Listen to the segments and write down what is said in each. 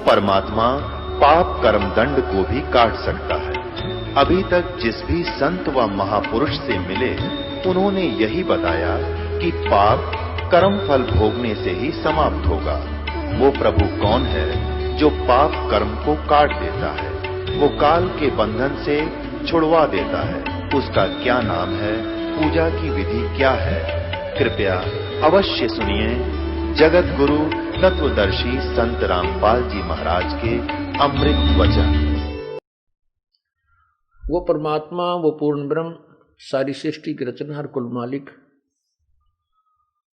परमात्मा पाप कर्म दंड को भी काट सकता है। अभी तक जिस भी संत व महापुरुष से मिले, उन्होंने यही बताया कि पाप कर्म फल भोगने से ही समाप्त होगा। वो प्रभु कौन है जो पाप कर्म को काट देता है, वो काल के बंधन से छुड़वा देता है। उसका क्या नाम है, पूजा की विधि क्या है? कृपया अवश्य सुनिए जगत गुरु तत्वदर्शी संत रामपाल जी महाराज के अमृत वचन। वो परमात्मा, वो पूर्ण ब्रह्म, सारी सृष्टि के रचनहार, कुल मालिक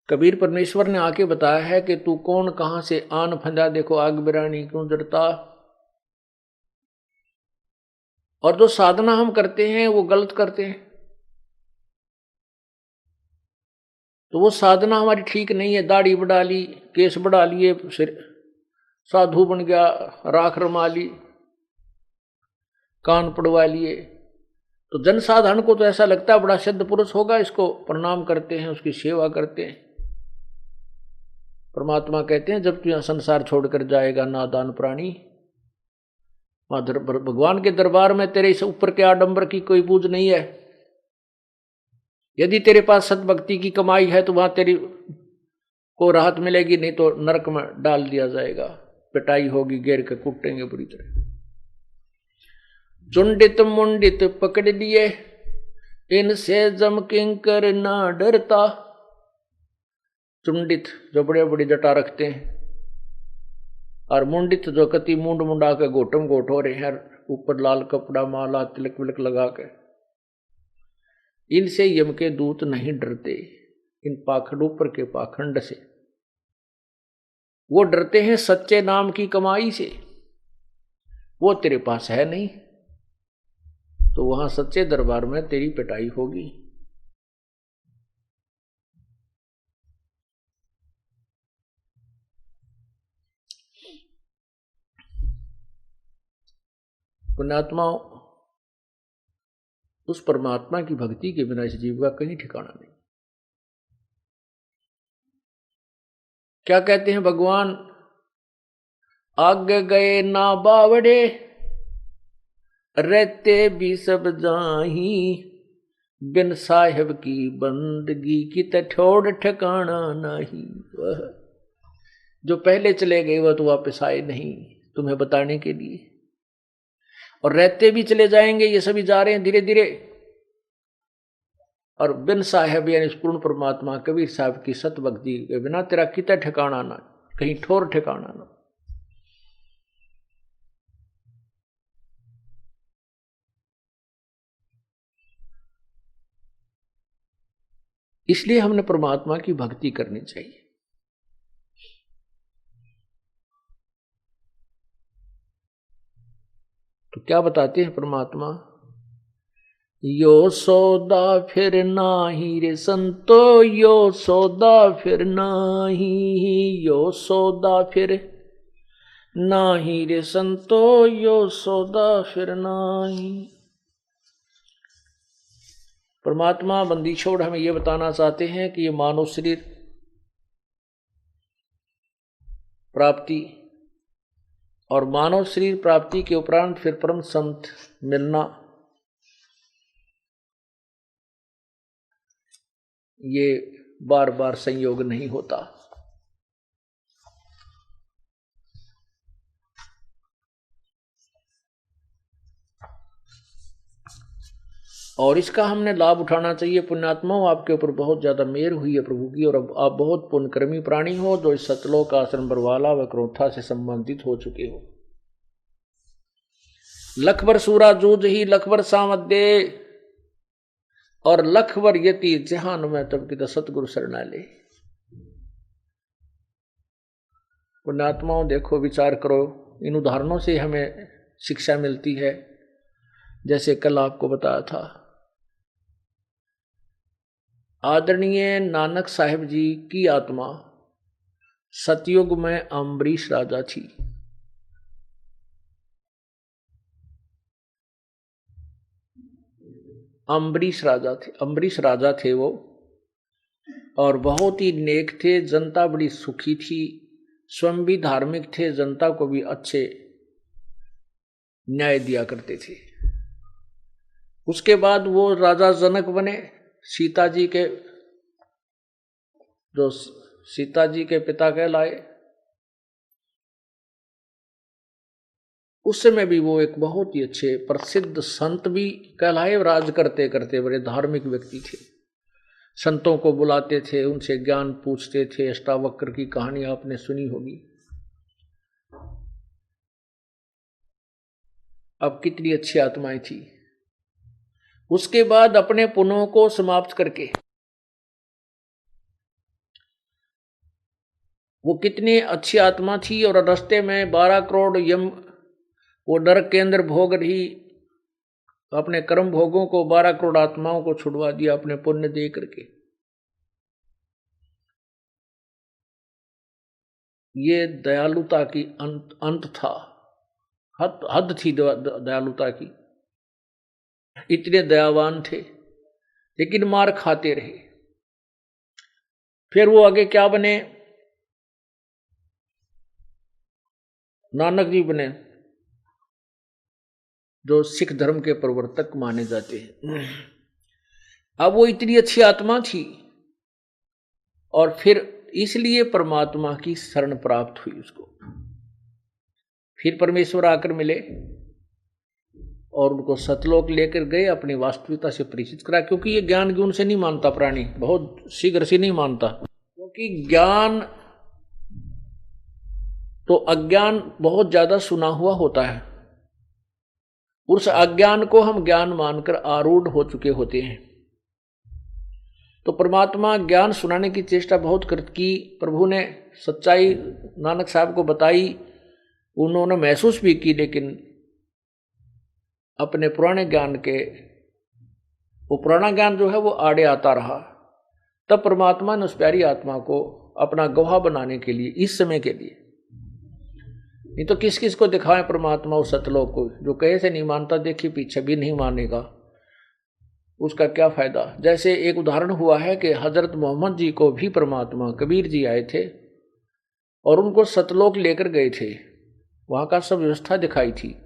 कबीर परमेश्वर ने आके बताया है कि तू कौन, कहां से आन फंदा, देखो आग बिरानी क्यों जड़ता। और जो साधना हम करते हैं वो गलत करते हैं, तो वो साधना हमारी ठीक नहीं है। दाढ़ी बढ़ा ली, केस बढ़ा लिए, सिर साधु बन गया, राख रमा ली, कान पड़वा लिए, तो जनसाधारण को तो ऐसा लगता है बड़ा सिद्ध पुरुष होगा, इसको प्रणाम करते हैं, उसकी सेवा करते हैं। परमात्मा कहते हैं जब तू यहां संसार छोड़कर जाएगा नादान प्राणी, भगवान के दरबार में तेरे इस ऊपर के आडंबर की कोई बूझ नहीं है। यदि तेरे पास सतभक्ति की कमाई है तो वहां तेरी को राहत मिलेगी, नहीं तो नरक में डाल दिया जाएगा, पिटाई होगी, घेर के कुटेंगे बुरी तरह। चुंडित मुंडित पकड़ लिए, इनसे जम किंकर ना डरता। चुंडित जो बड़े बड़े जटा रखते हैं, और मुंडित जो कति मुंड मुंडा के घोटम घोट हो रहे हैं, ऊपर लाल कपड़ा माला तिलक विलक लगा के, इनसे यम के दूत नहीं डरते। इन पाखंड ऊपर के पाखंड से वो डरते हैं सच्चे नाम की कमाई से। वो तेरे पास है नहीं, तो वहां सच्चे दरबार में तेरी पिटाई होगी। पुण्यात्माओं, उस परमात्मा की भक्ति के बिना इस जीव का कहीं ठिकाना नहीं। क्या कहते हैं भगवान, आगे गए ना बावड़े, रहते भी सब जाही, बिन साहिब की बंदगी की ठोड़ ठिकाना नहीं। वह जो पहले चले गए वह तो वापस आए नहीं तुम्हें बताने के लिए, और रहते भी चले जाएंगे, ये सभी जा रहे हैं धीरे धीरे। और बिन साहेब यानी पूर्ण परमात्मा कबीर साहब की सत भक्ति के बिना तेरा कितना ठिकाना ना, कहीं ठोर ठिकाना ना। इसलिए हमने परमात्मा की भक्ति करनी चाहिए। तो क्या बताते हैं परमात्मा, यो सौदा फिर नाही रे संतो, यो सौदा फिर नाही, यो सौदा फिर नाही रे संतो, यो सौदा फिर नाही। परमात्मा बंदी छोड़ हमें यह बताना चाहते हैं कि ये मानव शरीर प्राप्ति और मानव शरीर प्राप्ति के उपरांत फिर परम संत मिलना, ये बार बार संयोग नहीं होता। और इसका हमने लाभ उठाना चाहिए। पुण्यात्माओं, आपके ऊपर बहुत ज्यादा मेहर हुई है प्रभु की, और अब आप बहुत पुण्यकर्मी प्राणी हो जो इस सतलोक आश्रम बरवाला व क्रोथा से संबंधित हो चुके हो। लखबर सूरा जूझ ही लखबर सामत दे, और लखबर यति जहान में तब की सतगुरु शरणा ले। पुण्यात्माओं, देखो विचार करो, इन उदाहरणों से हमें शिक्षा मिलती है। जैसे कल आपको बताया था, आदरणीय नानक साहिब जी की आत्मा सतयुग में अम्बरीश राजा थी। अम्बरीश राजा थे वो, और बहुत ही नेक थे। जनता बड़ी सुखी थी, स्वयं भी धार्मिक थे, जनता को भी अच्छे न्याय दिया करते थे। उसके बाद वो राजा जनक बने, सीता जी के पिता कहलाए। उस समय भी वो एक बहुत ही अच्छे प्रसिद्ध संत भी कहलाए। राज करते करते बड़े धार्मिक व्यक्ति थे, संतों को बुलाते थे, उनसे ज्ञान पूछते थे। अष्टावक्र की कहानी आपने सुनी होगी। अब कितनी अच्छी आत्माएं थी। उसके बाद अपने पुण्यों को समाप्त करके वो कितनी अच्छी आत्मा थी, और रास्ते में 12 करोड़ यम वो नरक के अंदर भोग रही, अपने कर्म भोगों को 12 करोड़ आत्माओं को छुड़वा दिया अपने पुण्य दे करके। ये दयालुता की अंत था, हद थी दयालुता की। इतने दयावान थे, लेकिन मार खाते रहे। फिर वो आगे क्या बने? नानक जी बने, जो सिख धर्म के प्रवर्तक माने जाते हैं। अब वो इतनी अच्छी आत्मा थी, और फिर इसलिए परमात्मा की शरण प्राप्त हुई उसको। फिर परमेश्वर आकर मिले और उनको सतलोक लेकर गए, अपनी वास्तविकता से परिचित करा। क्योंकि ये ज्ञान गुण से नहीं मानता प्राणी, बहुत शीघ्र से नहीं मानता। क्योंकि ज्ञान तो अज्ञान बहुत ज्यादा सुना हुआ होता है, उस अज्ञान को हम ज्ञान मानकर आरूढ़ हो चुके होते हैं। तो परमात्मा ज्ञान सुनाने की चेष्टा बहुत की। प्रभु ने सच्चाई नानक साहब को बताई, उन्होंने महसूस भी की, लेकिन अपने पुराने ज्ञान के, वो पुराना ज्ञान जो है वो आड़े आता रहा। तब परमात्मा ने उस प्यारी आत्मा को अपना गवाह बनाने के लिए, इस समय के लिए, नहीं तो किस किस को दिखाएं परमात्मा उस सतलोक को। जो कहे से नहीं मानता, देखिए पीछे भी नहीं मानेगा, उसका क्या फायदा। जैसे एक उदाहरण हुआ है कि हजरत मोहम्मद जी को भी परमात्मा कबीर जी आए थे और उनको सतलोक लेकर गए थे, वहाँ का सब व्यवस्था दिखाई थी।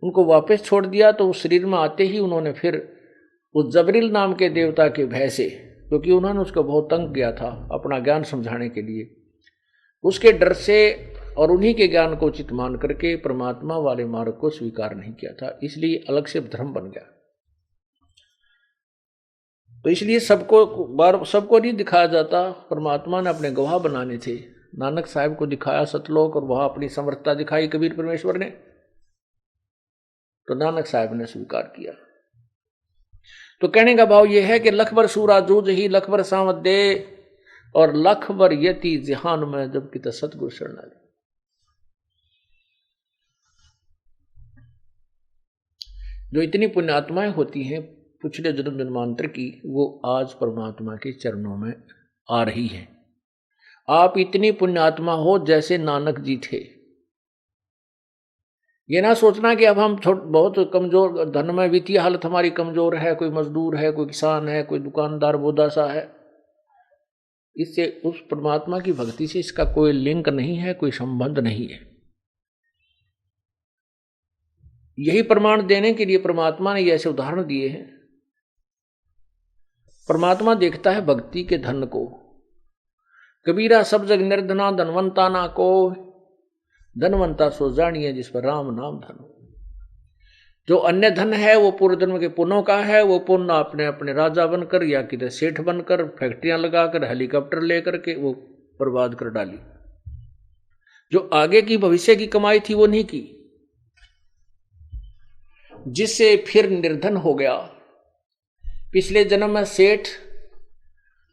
उनको वापस छोड़ दिया तो उस शरीर में आते ही उन्होंने फिर उस जबरील नाम के देवता के भय से, क्योंकि उन्होंने उसको बहुत तंग किया था अपना ज्ञान समझाने के लिए, उसके डर से और उन्हीं के ज्ञान को उचित मान करके परमात्मा वाले मार्ग को स्वीकार नहीं किया था, इसलिए अलग से धर्म बन गया। तो इसलिए सबको नहीं दिखाया जाता। परमात्मा ने अपने गवाह बनाने थे। नानक साहब को दिखाया सतलोक, और वहां अपनी समर्थता दिखाई कबीर परमेश्वर ने, तो नानक साहब ने स्वीकार किया। तो कहने का भाव यह है कि लख बर सूरा जूझ ही लख बर सावत दे, और लख बर यति जहान में जब कि सतगुरु शरण। जो इतनी पुण्यात्माएं होती हैं पिछले जन्म जन्मांतर की, वो आज परमात्मा के चरणों में आ रही है। आप इतनी पुण्यात्मा हो जैसे नानक जी थे। ये ना सोचना कि अब हम बहुत कमजोर, धन में वित्तीय हालत हमारी कमजोर है, कोई मजदूर है, कोई किसान है, कोई दुकानदार बोदासा है। इससे उस परमात्मा की भक्ति से इसका कोई लिंक नहीं है, कोई संबंध नहीं है। यही प्रमाण देने के लिए परमात्मा ने ऐसे उदाहरण दिए हैं। परमात्मा देखता है भक्ति के धन को। कबीरा सब जग निर्धना धनवंता ना को, धनवंता सो जानिए जिस पर राम नाम धन। जो अन्य धन है वो पूर्व जन्म के पुण्यों का है। वो पुण्य आपने अपने राजा बनकर या किधर सेठ बनकर, फैक्ट्रियां लगाकर, हेलीकॉप्टर लेकर के वो बर्बाद कर डाली। जो आगे की भविष्य की कमाई थी वो नहीं की, जिससे फिर निर्धन हो गया। पिछले जन्म में सेठ,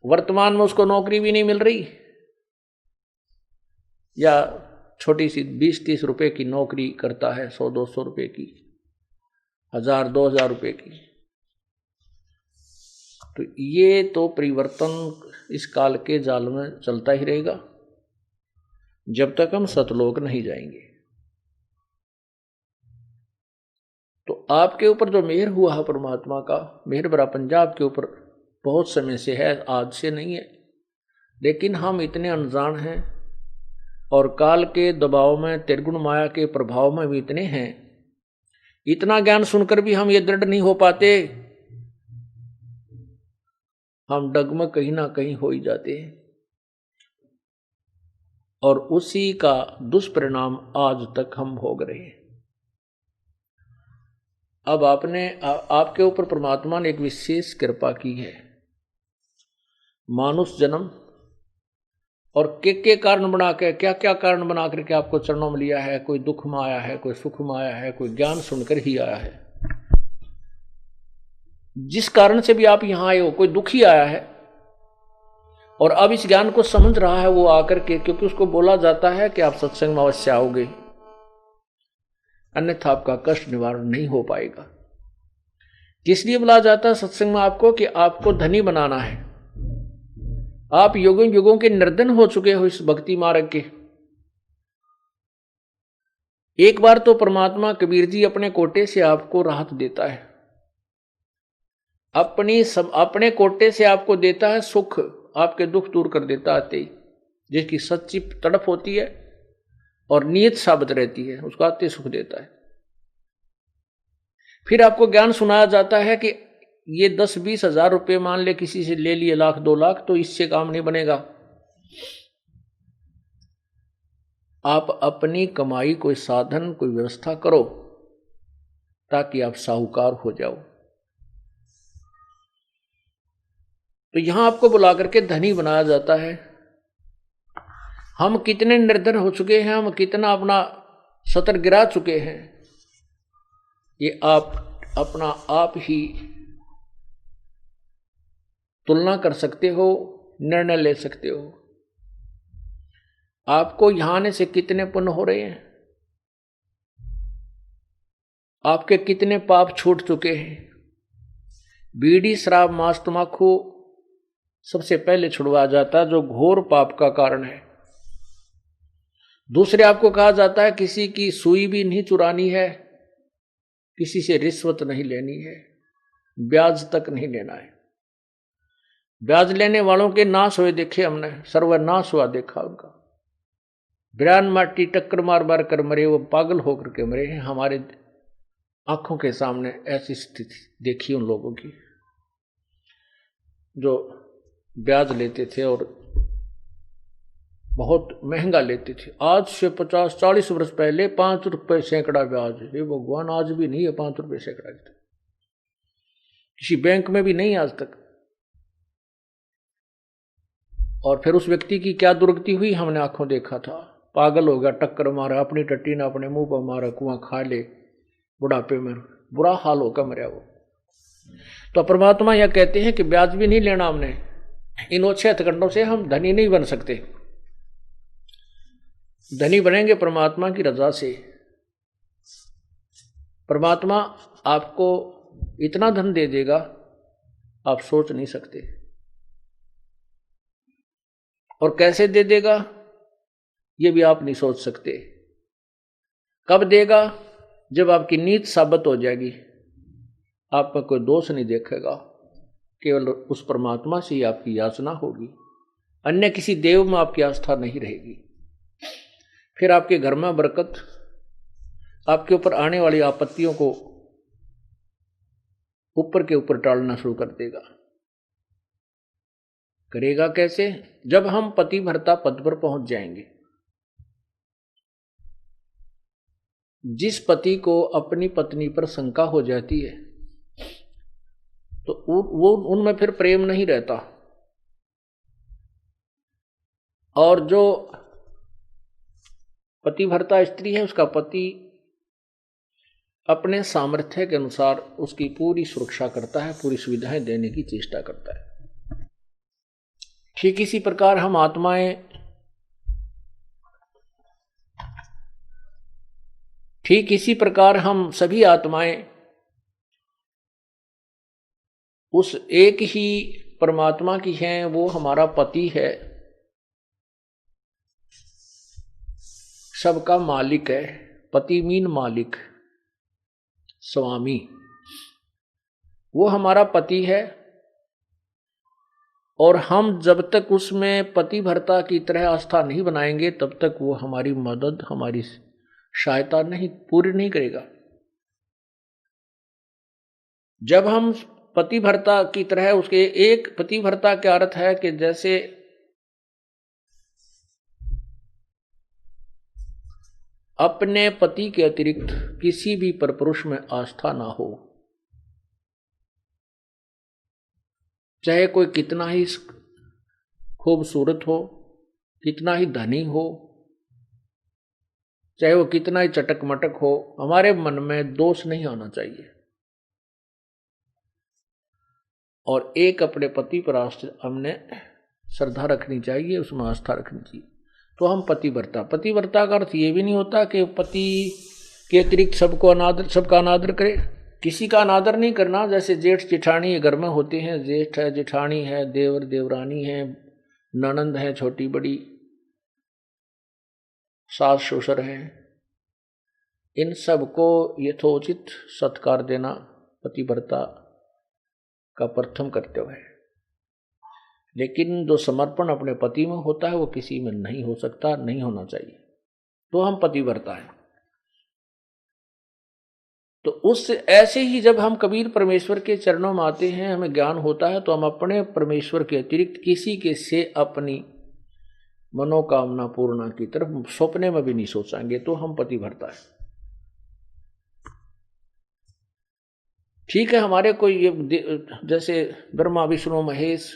वर्तमान में उसको नौकरी भी नहीं मिल रही, या छोटी सी 20-30 रुपए की नौकरी करता है, 100-200 रुपए की, 1000-2000 रुपए की। तो ये तो परिवर्तन इस काल के जाल में चलता ही रहेगा जब तक हम सतलोक नहीं जाएंगे। तो आपके ऊपर जो मेहर हुआ है परमात्मा का, मेहर भरा पंजाब के ऊपर बहुत समय से है, आज से नहीं है। लेकिन हम इतने अनजान हैं, और काल के दबाव में, त्रिगुण माया के प्रभाव में भी इतने हैं, इतना ज्ञान सुनकर भी हम ये दृढ़ नहीं हो पाते, हम डगमग कहीं ना कहीं हो ही जाते हैं। और उसी का दुष्परिणाम आज तक हम भोग रहे हैं। अब आपके ऊपर परमात्मा ने एक विशेष कृपा की है, मानुष जन्म और के कारण बना के, क्या क्या कारण बना करके आपको चरणों में लिया है। कोई दुख में आया है, कोई सुख में आया है, कोई ज्ञान सुनकर ही आया है। जिस कारण से भी आप यहां आए हो, कोई दुख ही आया है और अब इस ज्ञान को समझ रहा है वो आकर के, क्योंकि उसको बोला जाता है कि आप सत्संग में अवश्य आओगे, अन्यथा आपका कष्ट निवारण नहीं हो पाएगा। इसलिए बोला जाता है सत्संग में आपको कि आपको धनी बनाना है। आप युगों युगों के निर्धन हो चुके हो इस भक्ति मार्ग के। एक बार तो परमात्मा कबीर जी अपने कोटे से आपको राहत देता है, अपने कोटे से आपको देता है सुख, आपके दुख दूर कर देता आते ही, जिसकी सच्ची तड़प होती है और नियत साबित रहती है, उसको आते सुख देता है। फिर आपको ज्ञान सुनाया जाता है कि ये 10-20 हजार रुपये मान ले किसी से ले लिए, 1,00,000 2,00,000, तो इससे काम नहीं बनेगा। आप अपनी कमाई कोई साधन, कोई व्यवस्था करो ताकि आप साहूकार हो जाओ। तो यहां आपको बुला करके धनी बनाया जाता है। हम कितने निर्धन हो चुके हैं, हम कितना अपना सतर गिरा चुके हैं, ये आप अपना आप ही तुलना कर सकते हो, निर्णय ले सकते हो। आपको यहां आने से कितने पुण्य हो रहे हैं, आपके कितने पाप छूट चुके हैं। बीड़ी, शराब, मांस, तम्बाकू सबसे पहले छुड़वाया जाता है, जो घोर पाप का कारण है। दूसरे आपको कहा जाता है किसी की सुई भी नहीं चुरानी है, किसी से रिश्वत नहीं लेनी है, ब्याज तक नहीं लेना है। ब्याज लेने वालों के नाश हुए देखे हमने, सर्वनाश हुआ देखा उनका। बिरान माटी टक्कर मार मार कर मरे, वो पागल होकर के मरे हैं। हमारे आंखों के सामने ऐसी स्थिति देखी उन लोगों की जो ब्याज लेते थे और बहुत महंगा लेते थे। आज से 50-40 वर्ष पहले 5 रुपए सैकड़ा ब्याज, ये भगवान आज भी नहीं है 5 रुपए सैकड़ा, किसी बैंक में भी नहीं आज तक। और फिर उस व्यक्ति की क्या दुर्गति हुई हमने आंखों देखा था। पागल हो गया, टक्कर मारा, अपनी टट्टी ने अपने मुंह पर मारा, कुआं खा ले, बुढ़ापे में बुरा हाल होकर मरा वो। तो परमात्मा यह कहते हैं कि ब्याज भी नहीं लेना हमने, इन ओछे हथकंडों से हम धनी नहीं बन सकते। धनी बनेंगे परमात्मा की रजा से। परमात्मा आपको इतना धन दे देगा आप सोच नहीं सकते। और कैसे दे देगा ये भी आप नहीं सोच सकते। कब देगा? जब आपकी नीत साबित हो जाएगी, आप में कोई दोष नहीं देखेगा, केवल उस परमात्मा से ही आपकी याचना होगी, अन्य किसी देव में आपकी आस्था नहीं रहेगी। फिर आपके घर में बरकत, आपके ऊपर आने वाली आपत्तियों को ऊपर के ऊपर टालना शुरू कर देगा। करेगा कैसे? जब हम पति भर्ता पद पर पहुंच जाएंगे। जिस पति को अपनी पत्नी पर शंका हो जाती है तो वो उनमें फिर प्रेम नहीं रहता। और जो पति भर्ता स्त्री है, उसका पति अपने सामर्थ्य के अनुसार उसकी पूरी सुरक्षा करता है, पूरी सुविधाएं देने की चेष्टा करता है। ठीक इसी प्रकार हम आत्माएं, ठीक इसी प्रकार हम सभी आत्माएं उस एक ही परमात्मा की हैं, वो हमारा पति है, सबका मालिक है। पति मीन मालिक, स्वामी, वो हमारा पति है और हम जब तक उसमें पतिव्रता की तरह आस्था नहीं बनाएंगे तब तक वो हमारी मदद, हमारी सहायता नहीं पूरी नहीं करेगा। जब हम पतिव्रता की तरह उसके, एक पतिव्रता का अर्थ है कि जैसे अपने पति के अतिरिक्त किसी भी परपुरुष में आस्था ना हो, चाहे कोई कितना ही खूबसूरत हो, कितना ही धनी हो, चाहे वो कितना ही चटक मटक हो, हमारे मन में दोष नहीं आना चाहिए। और एक अपने पति पर हमने श्रद्धा रखनी चाहिए, उसमें आस्था रखनी चाहिए, तो हम पतिव्रता का अर्थ ये भी नहीं होता कि पति के अतिरिक्त सबका अनादर करे, किसी का अनादर नहीं करना। जैसे जेठ जेठानी घर में होते हैं, जेठ है, जेठानी है, देवर देवरानी है, ननंद है छोटी बड़ी, सास ससुर हैं, इन सबको यथोचित सत्कार देना पतिव्रता का प्रथम कर्तव्य है। लेकिन जो समर्पण अपने पति में होता है वो किसी में नहीं हो सकता, नहीं होना चाहिए, तो हम पतिव्रता हैं। तो उस ऐसे ही जब हम कबीर परमेश्वर के चरणों में आते हैं, हमें ज्ञान होता है, तो हम अपने परमेश्वर के अतिरिक्त किसी के से अपनी मनोकामना पूर्णा की तरफ सपने में भी नहीं सोचेंगे, तो हम पतिव्रता है। ठीक है, हमारे कोई जैसे ब्रह्मा विष्णु महेश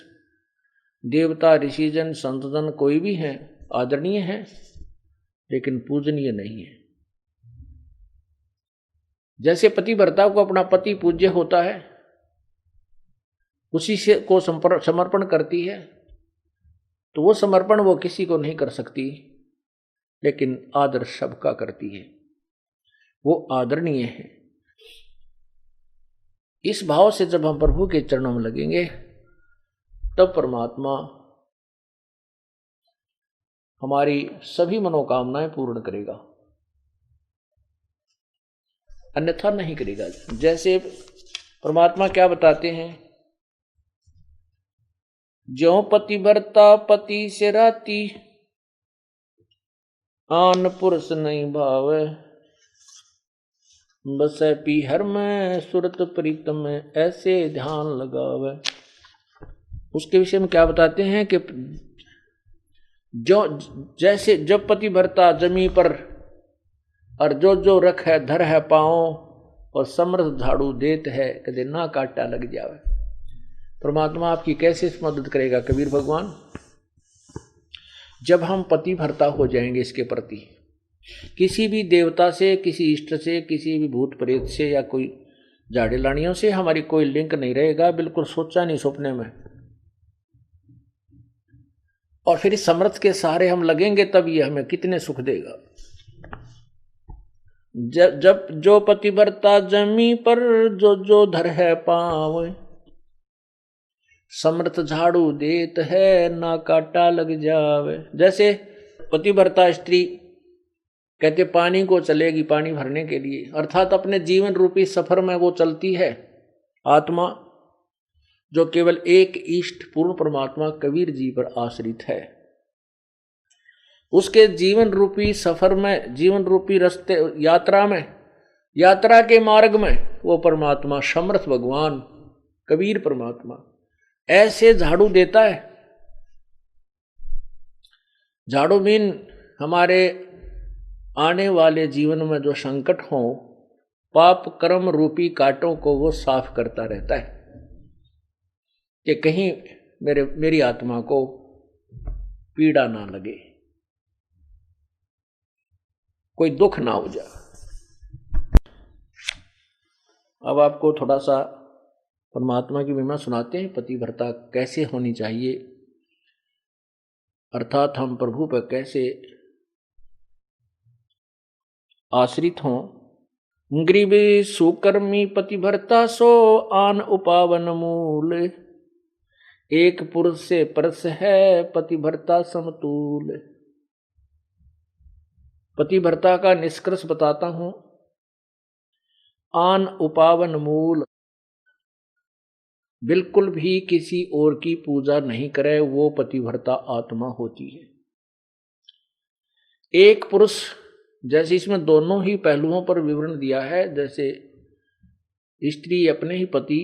देवता ऋषिजन संतजन कोई भी हैं, आदरणीय हैं, लेकिन पूजनीय नहीं है। जैसे पतिव्रता को अपना पति पूज्य होता है, उसी से को समर्पण करती है, तो वो समर्पण वो किसी को नहीं कर सकती, लेकिन आदर सबका करती है, वो आदरणीय है। इस भाव से जब हम प्रभु के चरणों में लगेंगे, तब परमात्मा हमारी सभी मनोकामनाएं पूर्ण करेगा, अन्यथा नहीं करेगा। जैसे परमात्मा क्या बताते हैं, ज्यों पतिव्रता पति से राती, आन पुरुष नहीं भावे, बसे पीहर में सुरत प्रीतम में, ऐसे ध्यान लगावे। उसके विषय में क्या बताते हैं कि जो जैसे जब पतिव्रता जमी पर और जो रख है धर है पाओ, और समर्थ झाड़ू देत है कदे ना काटा लग जावे। परमात्मा आपकी कैसे मदद करेगा कबीर भगवान? जब हम पतिव्रता हो जाएंगे इसके प्रति, किसी भी देवता से, किसी इष्ट से, किसी भी भूत प्रेत से या कोई झाड़े लानियों से हमारी कोई लिंक नहीं रहेगा, बिल्कुल सोचा नहीं सपने में, और फिर इस समर्थ के सहारे हम लगेंगे, तब ये हमें कितने सुख देगा। जब जो पतिव्रता जमी पर जो धर है पाँव, समर्थ झाड़ू देत है ना काटा लग जावे। जैसे पतिव्रता स्त्री कहते पानी को चलेगी पानी भरने के लिए, अर्थात अपने जीवन रूपी सफर में वो चलती है। आत्मा जो केवल एक इष्ट पूर्ण परमात्मा कबीर जी पर आश्रित है, उसके जीवन रूपी सफर में, जीवन रूपी रास्ते यात्रा में, यात्रा के मार्ग में वो परमात्मा समर्थ भगवान कबीर परमात्मा ऐसे झाड़ू देता है। झाड़ू मीन हमारे आने वाले जीवन में जो संकट हो, पाप कर्म रूपी कांटों को वो साफ करता रहता है कि कहीं मेरी आत्मा को पीड़ा ना लगे, कोई दुख ना हो जाए। अब आपको थोड़ा सा परमात्मा की महिमा सुनाते हैं, पतिव्रता कैसे होनी चाहिए, अर्थात हम प्रभु पर कैसे आश्रित हों। ग्रीवे सुकर्मी पतिव्रता सो आन उपावन मूल, एक पुरुष से परस है पतिव्रता समतूल। पतिव्रता का निष्कर्ष बताता हूं। आन उपावन मूल, बिल्कुल भी किसी और की पूजा नहीं करे, वो पतिव्रता आत्मा होती है। एक पुरुष, जैसे इसमें दोनों ही पहलुओं पर विवरण दिया है, जैसे स्त्री अपने ही पति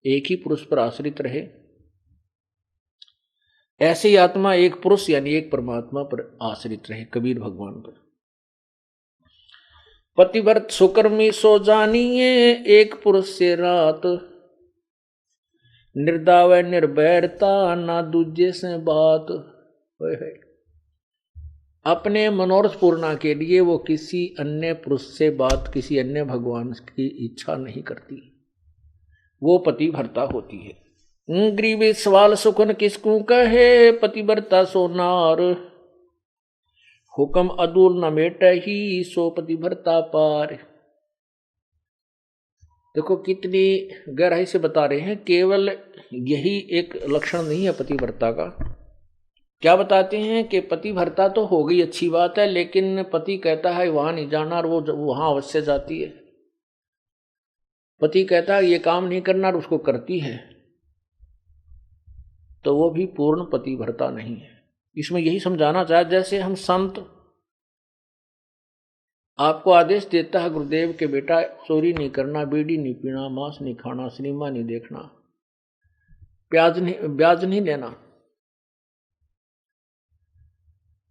एक ही पुरुष पर आश्रित रहे, ऐसे ही आत्मा एक पुरुष यानी एक परमात्मा पर आश्रित रहे, कबीर भगवान पर। पतिव्रत सुकर्मी सो जानिए, एक पुरुष से रात, निर्दाव निर्भयता ना दूजे से बात। अपने मनोरथ पूर्णा के लिए वो किसी अन्य पुरुष से बात, किसी अन्य भगवान की इच्छा नहीं करती, वो पतिव्रता होती है। ग्रीवी सवाल सुखन किसकू कहे, पतिव्रता सो नार, हुक्म अदूल न मेट ही, सो पतिव्रता पार। देखो कितनी गहराई से बता रहे हैं, केवल यही एक लक्षण नहीं है पतिव्रता का। क्या बताते हैं कि पतिव्रता तो हो गई, अच्छी बात है, लेकिन पति कहता है वहां नहीं जाना और वो वहां अवश्य जाती है। पति कहता है ये काम नहीं करना और उसको करती है, तो वो भी पूर्ण पतिव्रता नहीं है। इसमें यही समझाना चाहे, जैसे हम संत, आपको आदेश देता है गुरुदेव के बेटा चोरी नहीं करना, बीड़ी नहीं पीना, मांस नहीं खाना, सिनेमा नहीं देखना, ब्याज नहीं लेना,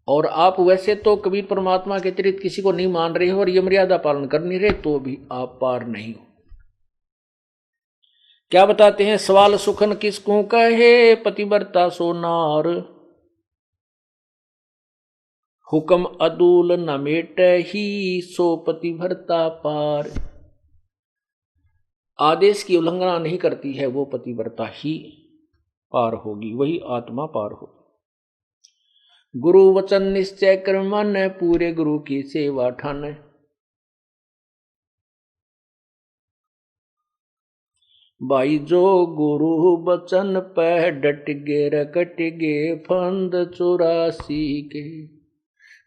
और आप वैसे तो कबीर परमात्मा के अतिरिक्त किसी को नहीं मान रहे हो और ये मर्यादा पालन कर नहीं रहे, तो भी आप पार नहीं हो। क्या बताते हैं, सवाल सुखन किसको कहे, पतिव्रता सो नार, हुक्म अदूल न मेट ही, सो पतिव्रता पार। आदेश की उल्लंघना नहीं करती है, वो पतिव्रता ही पार होगी, वही आत्मा पार होगी। गुरु वचन निश्चय कर मन, पूरे गुरु की सेवा ठान। भाई जो गुरु वचन पे डट गे, रकट गे फंद 84 के,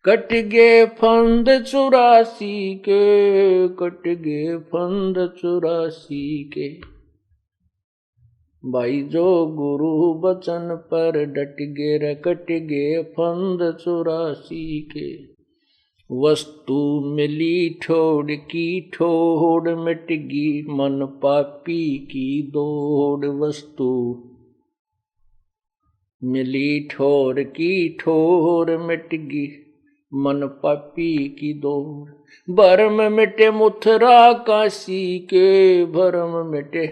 कट गे फंद 84 के, कट गे फंद 84 के। भाई जो गुरु वचन पर डट गे, रकट गे फंद 84 के। वस्तु मिली ठोड़ की ठोड़, मिट गी मन पापी की दौड़। वस्तु मिली ठोर की ठोर, मिट गी मन पापी की दौड़। भरम मिटे मुथरा काशी के, भरम मिटे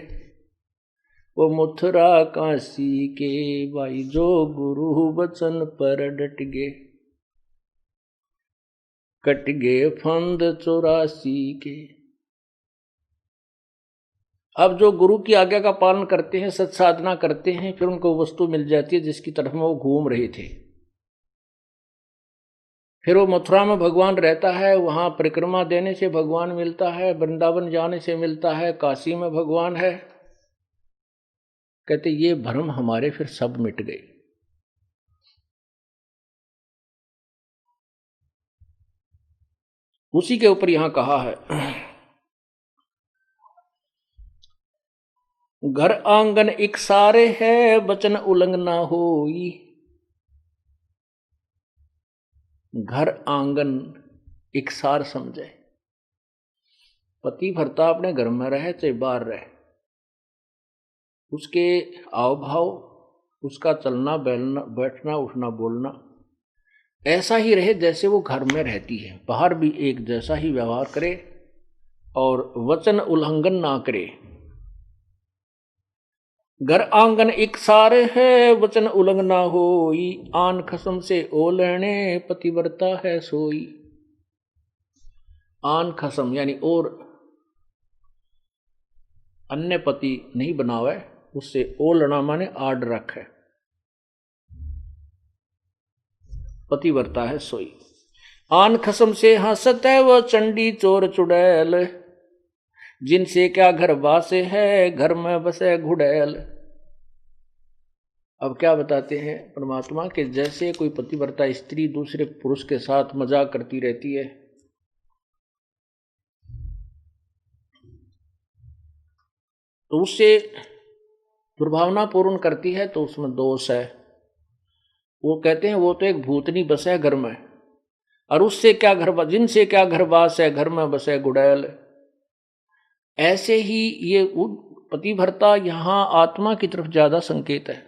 वो मुथरा काशी के। भाई जो गुरु वचन पर डट गे, कट गे फंद 84 के। अब जो गुरु की आज्ञा का पालन करते हैं, सत्साधना करते हैं, फिर उनको वस्तु मिल जाती है जिसकी तरफ में वो घूम रहे थे। फिर वो मथुरा में भगवान रहता है, वहां परिक्रमा देने से भगवान मिलता है, वृंदावन जाने से मिलता है, काशी में भगवान है। कहते ये भ्रम हमारे फिर सब मिट गए। उसी के ऊपर यहां कहा है, घर आंगन एक सारे है, वचन उल्लंघना होई। घर आंगन एक सार समझे, पतिव्रता अपने घर में रहे चाहे बाहर रहे, उसके आव भाव, उसका चलना बैठना उठना बोलना ऐसा ही रहे जैसे वो घर में रहती है। बाहर भी एक जैसा ही व्यवहार करे और वचन उल्लंघन ना करे। घर आंगन एक सारे है, वचन उल्लंघना होई। आन खसम से ओलने, पतिव्रता है सोई। आन खसम यानी और अन्य पति नहीं बनावे, उससे ओलना माने आड रखे, पतिव्रता है सोई। आन खसम से हंसत है वो चंडी चोर चुड़ैल, जिनसे क्या घर बासे है, घर में बसे घुड़ैल। अब क्या बताते हैं परमात्मा के, जैसे कोई पतिव्रता स्त्री दूसरे पुरुष के साथ मजाक करती रहती है, तो उससे दुर्भावना पूर्ण करती है तो उसमें दोष है। वो कहते हैं वो तो एक भूतनी बसे घर में, और उससे क्या घर, जिनसे क्या घरवास है, घर में बसे गुड़ैल। ऐसे ही ये पतिव्रता यहां आत्मा की तरफ ज्यादा संकेत है।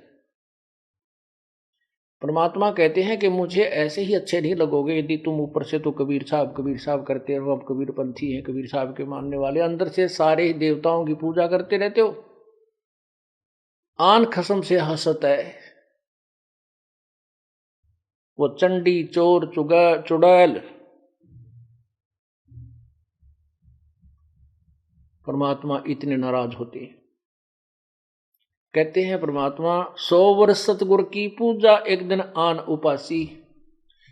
परमात्मा कहते हैं कि मुझे ऐसे ही अच्छे नहीं लगोगे यदि तुम ऊपर से तो कबीर साहब करते हो, अब कबीर पंथी हैं, कबीर साहब के मानने वाले, अंदर से सारे ही देवताओं की पूजा करते रहते हो। आन खसम से हंसत है वो चंडी चोर चुड़ैल। परमात्मा इतने नाराज होते हैं। कहते हैं परमात्मा 100 वर्ष सतगुरु की पूजा एक दिन आन उपासी,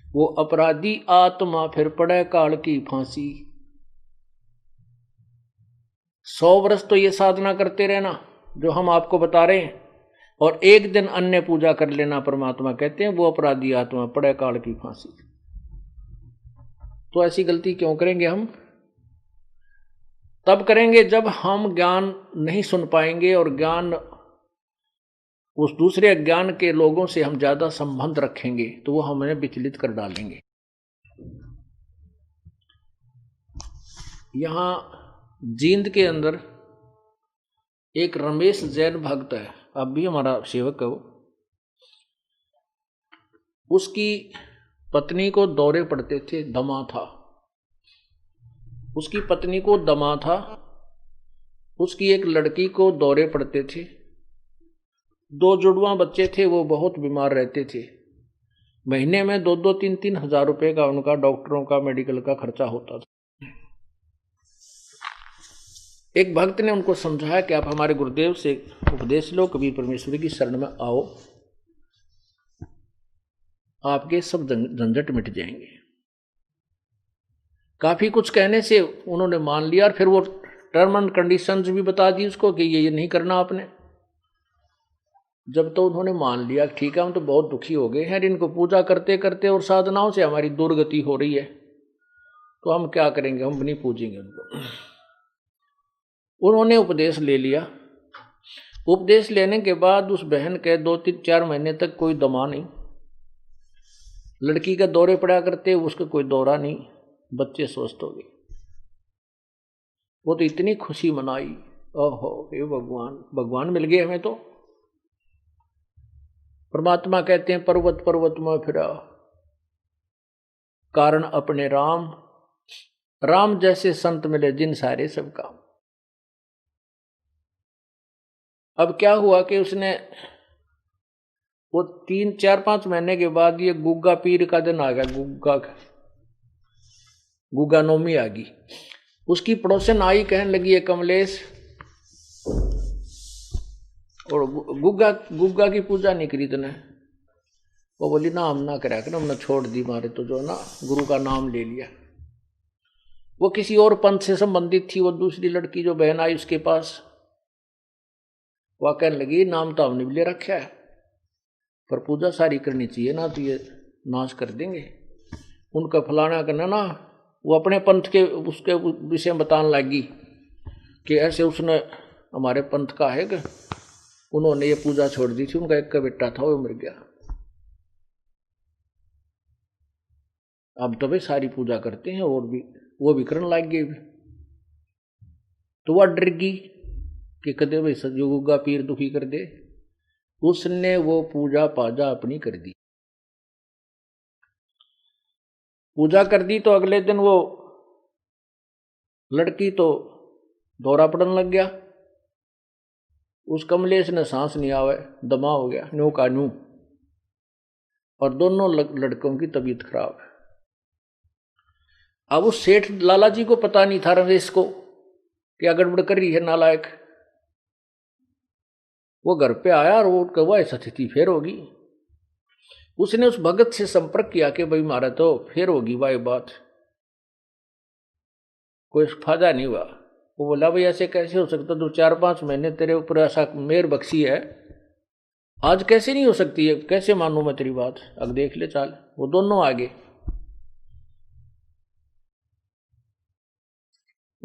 वो अपराधी आत्मा फिर पड़े काल की फांसी। 100 वर्ष तो ये साधना करते रहना जो हम आपको बता रहे हैं, और एक दिन अन्य पूजा कर लेना, परमात्मा कहते हैं वो अपराधी आत्मा पड़े काल की फांसी। तो ऐसी गलती क्यों करेंगे हम? तब करेंगे जब हम ज्ञान नहीं सुन पाएंगे, और ज्ञान उस दूसरे ज्ञान के लोगों से हम ज्यादा संबंध रखेंगे तो वो हमें विचलित कर डालेंगे। यहां जींद के अंदर एक रमेश जैन भक्त है, अब भी हमारा सेवक है वो। उसकी पत्नी को दौरे पड़ते थे, दमा था उसकी पत्नी को दमा था। उसकी एक लड़की को दौरे पड़ते थे। 2 जुड़वा बच्चे थे, वो बहुत बीमार रहते थे। महीने में 2-2, 3-3 हजार रुपए का उनका डॉक्टरों का, मेडिकल का खर्चा होता था। एक भक्त ने उनको समझाया कि आप हमारे गुरुदेव से उपदेश लो, कबीर परमेश्वरी की शरण में आओ, आपके सब झंझट मिट जाएंगे। काफी कुछ कहने से उन्होंने मान लिया, और फिर वो टर्म एंड कंडीशंस भी बता दी उसको कि ये नहीं करना आपने। जब तो उन्होंने मान लिया ठीक है, हम तो बहुत दुखी हो गए हैं इनको पूजा करते करते, और साधनाओं से हमारी दुर्गति हो रही है, तो हम क्या करेंगे, हम नहीं पूजेंगे उनको। उन्होंने उपदेश ले लिया। उपदेश लेने के बाद उस बहन के 2-3-4 महीने तक कोई दमा नहीं, लड़की का दौरे पड़ा करते, उसका कोई दौरा नहीं, बच्चे स्वस्थ हो गए। वो तो इतनी खुशी मनाई, ओहो हे भगवान, भगवान मिल गए हमें तो। परमात्मा कहते हैं पर्वत पर्वत में फिरा, कारण अपने राम, राम जैसे संत मिले जिन सारे सब काम। अब क्या हुआ कि उसने वो 3-4-5 महीने के बाद ये गुग्गा पीर का दिन आ गया, गुग्गा नौमी आ गई। उसकी पड़ोसन आई, कहने लगी है कमलेश, और गुग्गा की पूजा नहीं करी तूने? वो बोली ना, हम ना करा कर, हमने छोड़ दी, मारे तो जो ना गुरु का नाम ले लिया। वो किसी और पंथ से संबंधित थी, वो दूसरी लड़की जो बहन आई उसके पास, वह कहने लगी नाम तो हमने भी ले रखा है, पर पूजा सारी करनी चाहिए ना, तो ये नाश कर देंगे, उनका फलाना करना ना। वो अपने पंथ के उसके विषय में बताने लगी कि ऐसे उसने हमारे पंथ का है कि उन्होंने ये पूजा छोड़ दी थी, उनका एक का बेटा था वो मर गया, अब तो भाई सारी पूजा करते हैं, और भी वो भी करने लग गए। तो वह डर गई कि कदे भाई सतयुगा पीर दुखी कर दे, उसने वो पूजा पाजा अपनी कर दी। पूजा कर दी तो अगले दिन वो लड़की तो दौरा पड़ने लग गया। उस कमलेश ने सांस नहीं आवे, दमा हो गया, न्यू का न्यू, और दोनों लड़कों की तबीयत खराब है। अब उस सेठ लाला जी को पता नहीं था रमेश को क्या गड़बड़ कर रही है नालायक। वो घर पे आया और वो कहा ऐसा स्थिति फिर होगी। उसने उस भगत से संपर्क किया कि भाई मारा तो फिर होगी भाई बात, कोई फायदा नहीं हुआ। वो बोला भाई ऐसे कैसे हो सकता, 2-4-5 महीने तेरे ऊपर ऐसा मेहर बख्शी है, आज कैसे नहीं हो सकती है, कैसे मानूं मैं तेरी बात, अब देख ले चाल। वो दोनों आगे,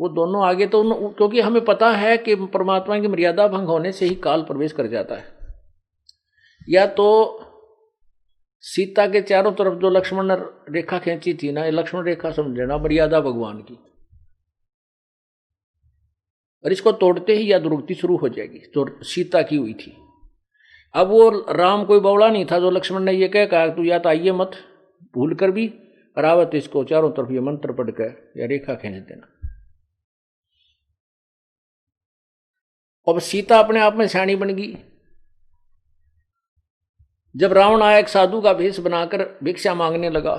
वो दोनों आगे तो क्योंकि हमें पता है कि परमात्मा की मर्यादा भंग होने से ही काल प्रवेश कर जाता है। या तो सीता के चारों तरफ जो लक्ष्मण ने रेखा खींची थी ना, ये लक्ष्मण रेखा समझना मर्यादा भगवान की, और इसको तोड़ते ही या दुर्गति शुरू हो जाएगी जो सीता की हुई थी। अब वो राम कोई बवड़ा नहीं था जो लक्ष्मण ने ये कहा तू या तो आइए मत भूल कर भी, रावत इसको चारों तरफ ये मंत्र पढ़ कर या रेखा खींच देना। अब सीता अपने आप में सियाणी बन गई। जब रावण आया एक साधु का भेष बनाकर भिक्षा मांगने लगा,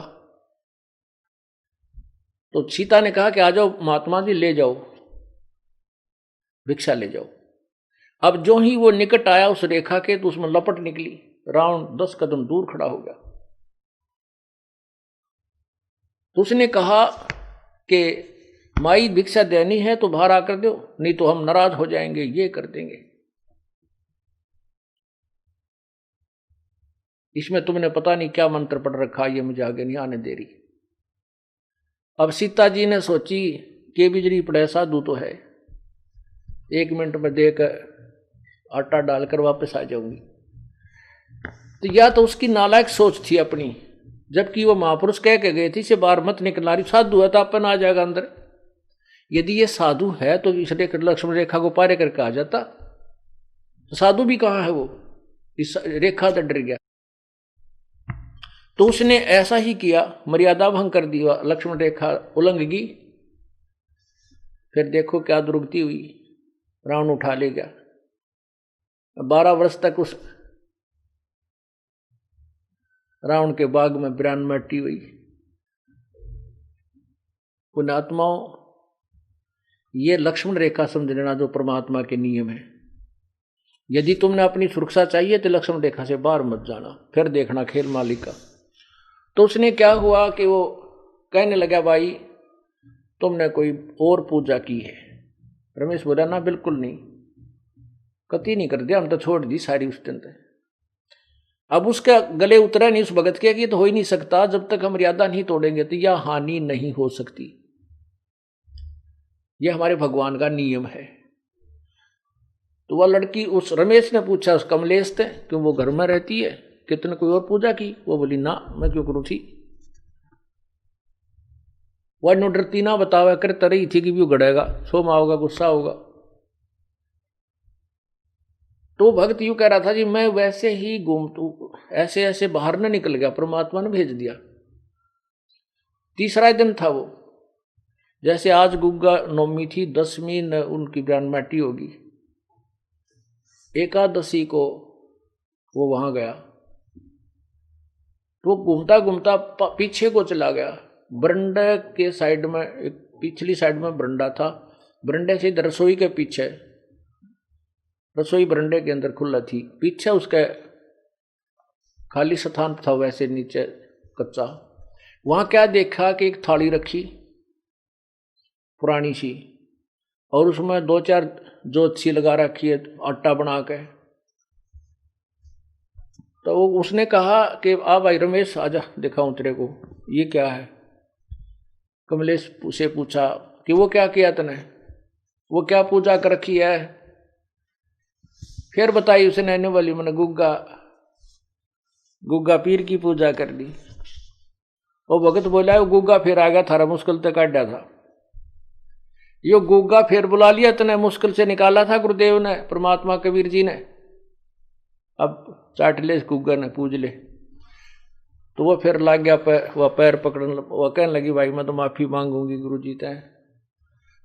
तो सीता ने कहा कि आ जाओ महात्मा जी, ले जाओ भिक्षा ले जाओ। अब जो ही वो निकट आया उस रेखा के, तो उसमें लपट निकली, रावण 10 कदम दूर खड़ा हो गया। तो उसने कहा कि माई भिक्षा देनी है तो बाहर आकर दो, नहीं तो हम नाराज हो जाएंगे, ये कर देंगे। इसमें तुमने पता नहीं क्या मंत्र पढ़ रखा, ये मुझे आगे नहीं आने दे रही। अब सीता जी ने सोची कि बिजली पड़े साधु तो है, 1 मिनट में देकर आटा डालकर वापस आ जाऊंगी। तो या तो उसकी नालायक सोच थी अपनी, जबकि वो महापुरुष कह के गए थे इसे बाहर मत निकलना, रही साधु है तो अपन आ जाएगा अंदर। यदि ये साधु है तो इस लक्ष्मण रेखा को पारे करके आ जाता। तो साधु भी कहाँ है वो, इस रेखा से डर गया। तो उसने ऐसा ही किया, मर्यादा भंग कर दिया, लक्ष्मण रेखा उल्लंघ गई। फिर देखो क्या दुर्गति हुई, रावण उठा ले गया। 12 वर्ष तक उस रावण के बाग में बिरान मट्टी हुई। पुण्यात्माओं, ये लक्ष्मण रेखा समझ लेना जो परमात्मा के नियम है। यदि तुमने अपनी सुरक्षा चाहिए तो लक्ष्मण रेखा से बाहर मत जाना, फिर देखना खेल मालिक का। तो उसने क्या हुआ कि वो कहने लगा भाई तुमने कोई और पूजा की है। रमेश बोला ना बिल्कुल नहीं, कति नहीं कर दिया, हम तो छोड़ दी सारी उस दिन तक। अब उसका गले उतरा नहीं उस भगत के कि तो हो ही नहीं सकता, जब तक हम मर्यादा नहीं तोड़ेंगे तो यह हानि नहीं हो सकती, यह हमारे भगवान का नियम है। तो वह लड़की उस रमेश ने पूछा उस कमलेश से, क्यों वो घर में रहती है, कितने कोई और पूजा की? वो बोली ना, मैं क्यों करूं थी। वह नो डरती ना बतावा कर रही थी कि भी गड़ेगा, सोमा होगा, गुस्सा होगा। तो भक्त यूं कह रहा था जी मैं वैसे ही घूमतू ऐसे ऐसे बाहर न निकल गया, परमात्मा ने भेज दिया। तीसरा दिन था वो, जैसे आज गुग्गा नवमी थी, 10वीं न उनकी ब्रह्मटी होगी, एकादशी को वो वहां गया। तो घूमता घूमता पीछे को चला गया, बरंडे के साइड में, एक पिछली साइड में बरंडा था, बरंडे से इधर रसोई के पीछे, रसोई बरंडे के अंदर खुला थी, पीछे उसके खाली स्थान था, वैसे नीचे कच्चा। वहां क्या देखा कि एक थाली रखी पुरानी सी, और उसमें 2-4 जोत सी लगा रखी है आटा बना के। तो उसने कहा कि आ भाई रमेश आजा दिखाऊं तेरे को, ये क्या है। कमलेश से पूछा कि वो क्या किया तने, वो क्या पूजा कर रखी है। फिर बताई उसने, आने वाली मैंने गुग्गा पीर की पूजा कर दी। वो भगत बोला वो गुग्गा फिर आ गया, थारा मुश्किल से काटा था। यो गुग्गा फिर बुला लिया तने, मुश्किल से निकाला था गुरुदेव ने, परमात्मा कबीर जी ने, अब चाट ले इस गुग्गा ने, पूज ले। तो वो फिर लग गया वह पैर पकड़ने, वह कहने लगी भाई मैं तो माफी मांगूंगी गुरु जी तय।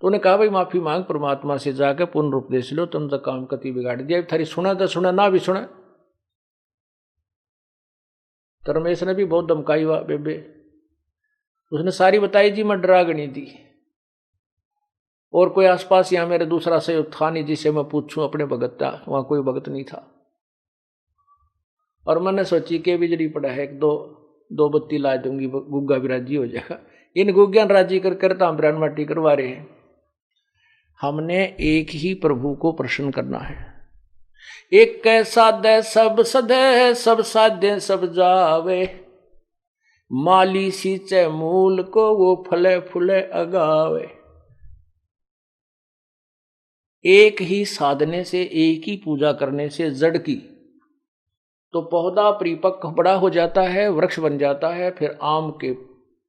तो उन्हें कहा भाई माफी मांग, परमात्मा से जाकर पूर्ण उपदेश लो, तुम तो काम कति बिगाड़ दिया, थारी सुना तो सुना, ना भी सुना। तो रमेश ने भी बहुत धमकाई हुआ बेबे, उसने सारी बताई जी मैं डरागनी थी, और कोई आसपास यहाँ मेरे दूसरा सहयोग था नहीं जिसे मैं पूछूं अपने भगत था, वहां कोई भगत नहीं था। और मैंने सोची कि बिजली पड़ा है, 1-2 बत्ती ला दूंगी, गुग्गा भी राजी हो जाएगा। इन गुग्गियान राजी करता हम ब्राह्मण माटी करवा रहे हैं। हमने एक ही प्रभु को प्रसन्न करना है। एक साधे सब सधे, सब साधे सब जावे, माली सींचे मूल को वो फले फूले अगावे। एक ही साधने से, एक ही पूजा करने से जड़ की, तो पौधा परिपक्व बड़ा हो जाता है, वृक्ष बन जाता है, फिर आम के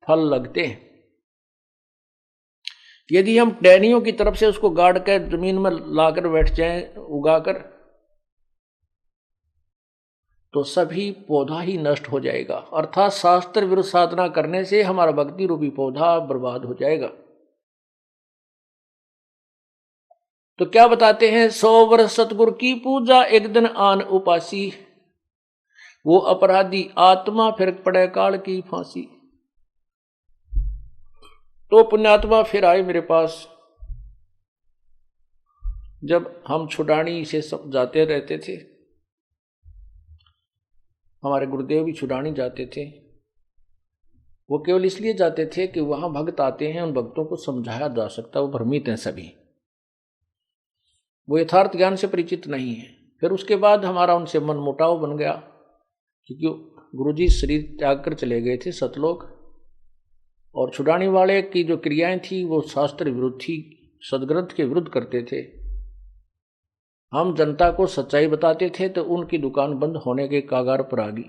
फल लगते हैं। यदि हम टहनियों की तरफ से उसको गाड़ कर जमीन में लाकर बैठ जाएं, उगाकर, तो सभी पौधा ही नष्ट हो जाएगा। अर्थात शास्त्र विरुद्ध साधना करने से हमारा भक्ति रूपी पौधा बर्बाद हो जाएगा। तो क्या बताते हैं, 100 वर्ष सतगुरु की पूजा, एक दिन आन उपासी, वो अपराधी आत्मा फिर पड़े काल की फांसी। तो पुण्यात्मा फिर आए मेरे पास। जब हम छुड़ानी से जाते रहते थे, हमारे गुरुदेव भी छुड़ानी जाते थे, वो केवल इसलिए जाते थे कि वहां भक्त आते हैं, उन भक्तों को समझाया जा सकता, वो भ्रमित हैं सभी, वो यथार्थ ज्ञान से परिचित नहीं है। फिर उसके बाद हमारा उनसे मनमुटाव बन गया, क्योंकि गुरुजी शरीर त्याग कर चले गए थे सतलोक, और छुड़ाने वाले की जो क्रियाएं थी वो शास्त्र विरुद्ध थी, सदग्रंथ के विरुद्ध करते थे। हम जनता को सच्चाई बताते थे तो उनकी दुकान बंद होने के कागार पर आ गई।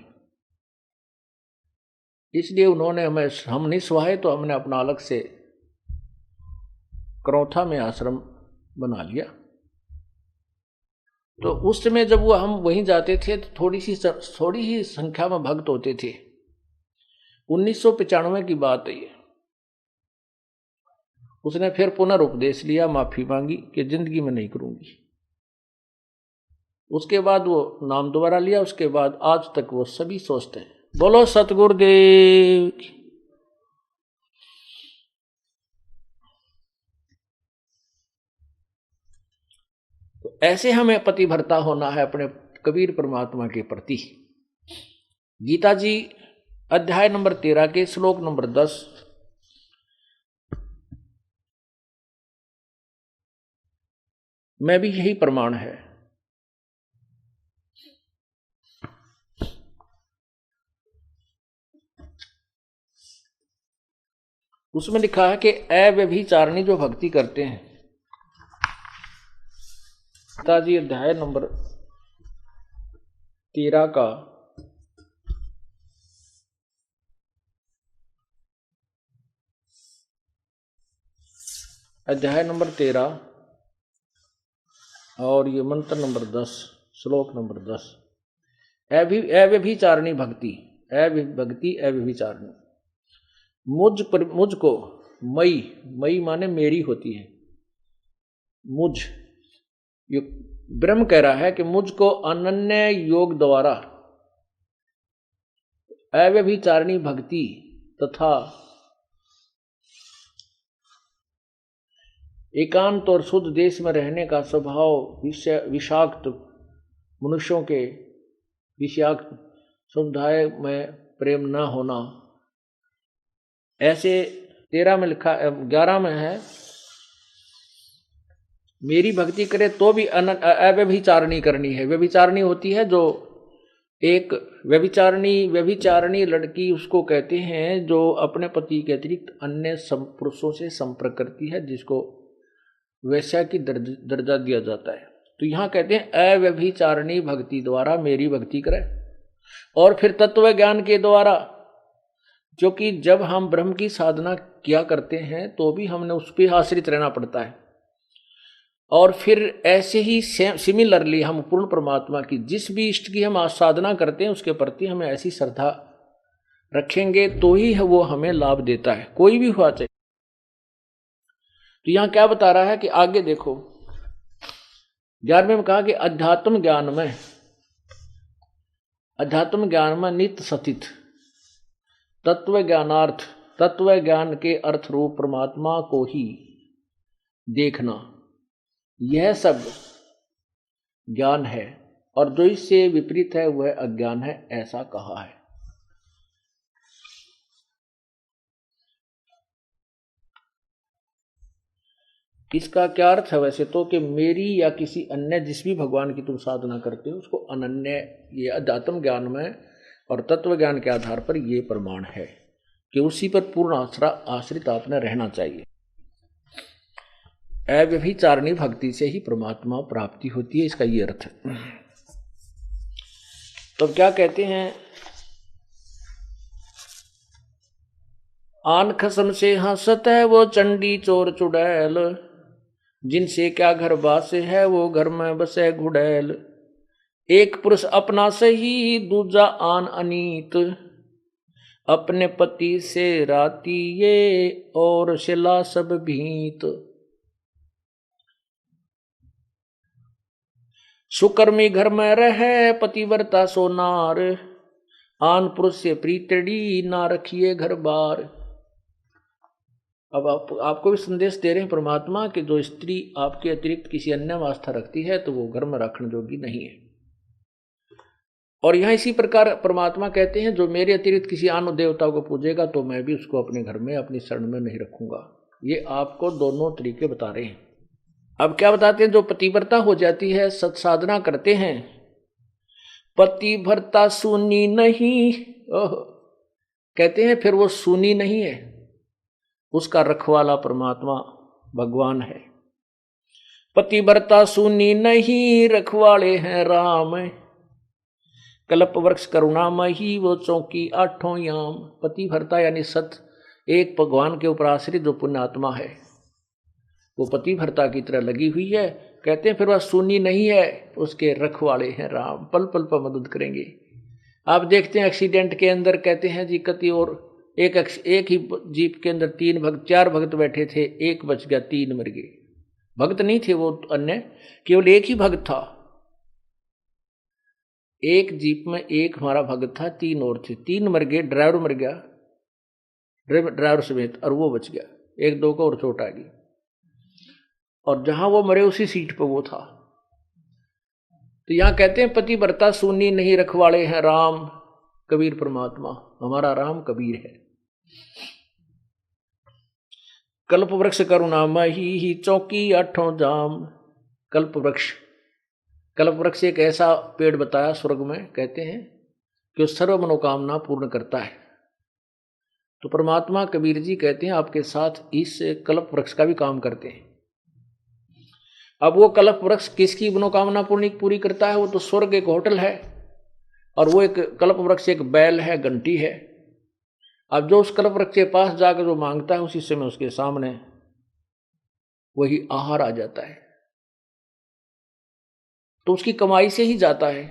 इसलिए उन्होंने हम नहीं सुहाए, तो हमने अपना अलग से करौथा में आश्रम बना लिया। तो उस समय जब वो हम वहीं जाते थे तो थोड़ी ही संख्या में भक्त होते थे। 1995 की बात है ये। उसने फिर पुनर्उपदेश लिया, माफी मांगी कि जिंदगी में नहीं करूंगी। उसके बाद वो नाम दोबारा लिया, उसके बाद आज तक वो सभी सोचते हैं। बोलो सतगुरुदेव की। तो ऐसे हमें पतिव्रता होना है अपने कबीर परमात्मा के प्रति। गीता जी अध्याय नंबर 13 के श्लोक नंबर 10, में भी यही प्रमाण है। उसमें लिखा है कि अव्यभिचारिणी जो भक्ति करते हैं, गीताजी अध्याय नंबर 13 का अध्याय नंबर 13 और ये मंत्र नंबर 10, श्लोक नंबर 10, अव्यभिचारिणी भक्ति, भक्ति अव्यभिचारिणी। मुझको मई माने मेरी होती है, मुझ, ये ब्रह्म कह रहा है कि मुझको अनन्य योग द्वारा अव्यभिचारिणी भक्ति तथा एकांत और शुद्ध देश में रहने का स्वभाव, विषाक्त मनुष्यों के विषाक्त समुदाय में प्रेम न होना, ऐसे 13 में लिखा, 11 में है, मेरी भक्ति करे तो भी अव्यभिचारिणी करनी है। व्यभिचारिणी होती है जो एक व्यभिचारिणी लड़की उसको कहते हैं जो अपने पति के अतिरिक्त अन्य पुरुषों से संपर्क करती है, जिसको वैश्या की दर्जा दिया जाता है। तो यहाँ कहते हैं अव्यभिचारिणी भक्ति द्वारा मेरी भक्ति करे। और फिर तत्व ज्ञान के द्वारा, जो कि जब हम ब्रह्म की साधना किया करते हैं तो भी हमने उस पर आश्रित रहना पड़ता है। और फिर ऐसे ही सिमिलरली हम पूर्ण परमात्मा की जिस भी इष्ट की हम साधना करते हैं उसके प्रति हमें ऐसी श्रद्धा रखेंगे तो ही वो हमें लाभ देता है, कोई भी हुआ चाहे। तो यहाँ क्या बता रहा है कि आगे देखो, 11वें में कहा कि अध्यात्म ज्ञान में नित्य सतित तत्व ज्ञानार्थ, तत्व ज्ञान के अर्थ रूप परमात्मा को ही देखना, यह सब ज्ञान है, और जो इससे विपरीत है वह अज्ञान है, ऐसा कहा है। इसका क्या अर्थ है वैसे तो, कि मेरी या किसी अन्य जिस भी भगवान की तुम साधना करते हो उसको अनन्य, ये अध्यात्म ज्ञान में और तत्व ज्ञान के आधार पर ये प्रमाण है कि उसी पर पूर्ण आश्रित आपने रहना चाहिए। अव्यभिचारिणी भक्ति से ही परमात्मा प्राप्ति होती है, इसका ये अर्थ है। तो क्या कहते हैं, आन खसम से हंसत है वो चंडी चोर चुड़ैल, जिनसे क्या घर बासे है वो घर में बसे घुड़ैल। एक पुरुष अपना सही दूजा आन अनीत, अपने पति से राती ये और शिला सब भीत। सुकर्मी घर में रहे पतिव्रता सोनार, आन पुरुष से प्रीतड़ी ना रखिए घर बार। अब आपको भी संदेश दे रहे हैं परमात्मा कि जो स्त्री आपके अतिरिक्त किसी अन्य में आस्था रखती है तो वो घर में रखने योग्य नहीं है। और यहाँ इसी प्रकार परमात्मा कहते हैं जो मेरे अतिरिक्त किसी अन्य देवता को पूजेगा तो मैं भी उसको अपने घर में अपनी शरण में नहीं रखूंगा। ये आपको दोनों तरीके बता रहे हैं। अब क्या बताते हैं, जो पतिव्रता हो जाती है, सत्साधना करते हैं, पतिव्रता सुनी नहीं, कहते हैं फिर वो सुनी नहीं है, उसका रखवाला परमात्मा भगवान है। पतिव्रता सुनी नहीं रखवाले हैं राम, कल्प वृक्ष करुणामयी वो चौकी आठों याम। पतिव्रता यानी सत एक भगवान के ऊपर आश्रित जो पुण्यात्मा है वो पतिव्रता की तरह लगी हुई है। कहते हैं फिर वह सुनी नहीं है, उसके रखवाले हैं राम, पल पल पर मदद करेंगे। आप देखते हैं एक्सीडेंट के अंदर कहते हैं जी कति और एक ही जीप के अंदर 3 भक्त 4 भक्त बैठे थे, एक बच गया, 3 मर गए। भक्त नहीं थे वो अन्य, केवल एक ही भक्त था। एक जीप में एक हमारा भक्त था, 3 और थे, 3 मर गए, ड्राइवर मर गया, ड्राइवर समेत, और वो बच गया, 1-2 को और चोट आ गई। और जहां वो मरे उसी सीट पर वो था। तो यहां कहते हैं पतिव्रता सुनी नहीं रखवाले हैं राम, कबीर परमात्मा, हमारा राम कबीर है। कल्प वृक्ष करुणामयी ही चौकी आठों जाम। कल्प वृक्ष एक ऐसा पेड़ बताया स्वर्ग में, कहते हैं कि वो सर्व मनोकामना पूर्ण करता है। तो परमात्मा कबीर जी कहते हैं आपके साथ इस कल्प वृक्ष का भी काम करते हैं। अब वो कल्प वृक्ष किसकी मनोकामना पूरी करता है? वो तो स्वर्ग एक होटल है, और वो एक कल्प वृक्ष एक बैल है, घंटी है। अब जो उस कल्प वृक्ष के पास जाकर जो मांगता है उसी समय उसके सामने वही आहार आ जाता है, तो उसकी कमाई से ही जाता है।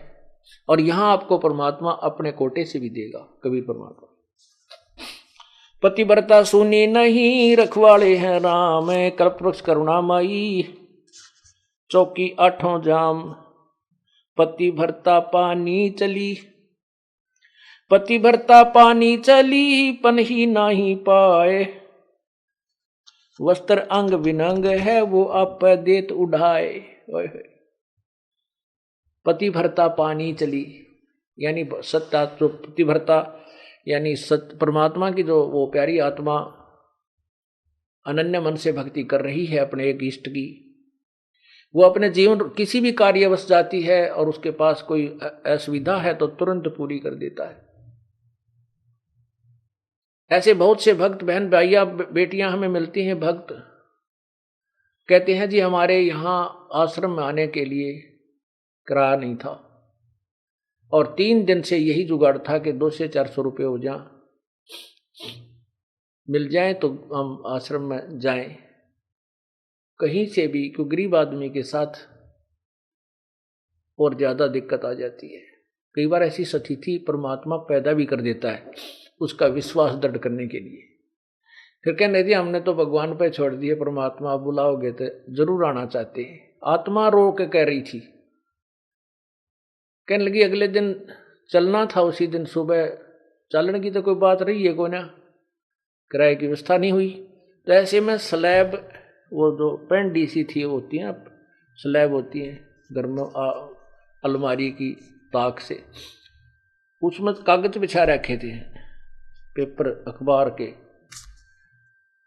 और यहां आपको परमात्मा अपने कोटे से भी देगा। कबीर परमात्मा पतिव्रता सुनी नहीं रखवाले हैं राम, कल्प वृक्ष करुणामयी चौकी आठों जाम। पतिव्रता पानी चली, पतिव्रता पानी चली पन ही नाही पाए। वस्त्र अंग विनंग है वो आप देत उड़ाए। पतिव्रता पानी चली यानी सत्ता, जो पतिव्रता यानी सत्य परमात्मा की जो वो प्यारी आत्मा अनन्य मन से भक्ति कर रही है अपने एक इष्ट की, वो अपने जीवन किसी भी कार्यवश जाती है और उसके पास कोई असुविधा है तो तुरंत पूरी कर देता है। ऐसे बहुत से भक्त बहन भाइयां बेटियां हमें मिलती हैं, भक्त कहते हैं जी हमारे यहाँ आश्रम में आने के लिए किराया नहीं था, और 3 दिन से यही जुगाड़ था कि 200 से 400 रुपये हो जाए, मिल जाए तो हम आश्रम में जाएं कहीं से भी, क्योंकि गरीब आदमी के साथ और ज्यादा दिक्कत आ जाती है। कई बार ऐसी स्थिति परमात्मा पैदा भी कर देता है उसका विश्वास दृढ़ करने के लिए। फिर कहने दी हमने तो भगवान पे छोड़ दिए, परमात्मा आप बुलाओगे तो जरूर आना चाहते हैं। आत्मा रो के कह रही थी, कहने लगी अगले दिन चलना था, उसी दिन सुबह चलने की तो कोई बात रही है कोई ना, किराए की व्यवस्था नहीं हुई। तो ऐसे में स्लैब, वो जो पेंडी सी थी होती है, स्लैब होती है घर में अलमारी की ताक से, उसमें कागज बिछा रखे थे पेपर अखबार के,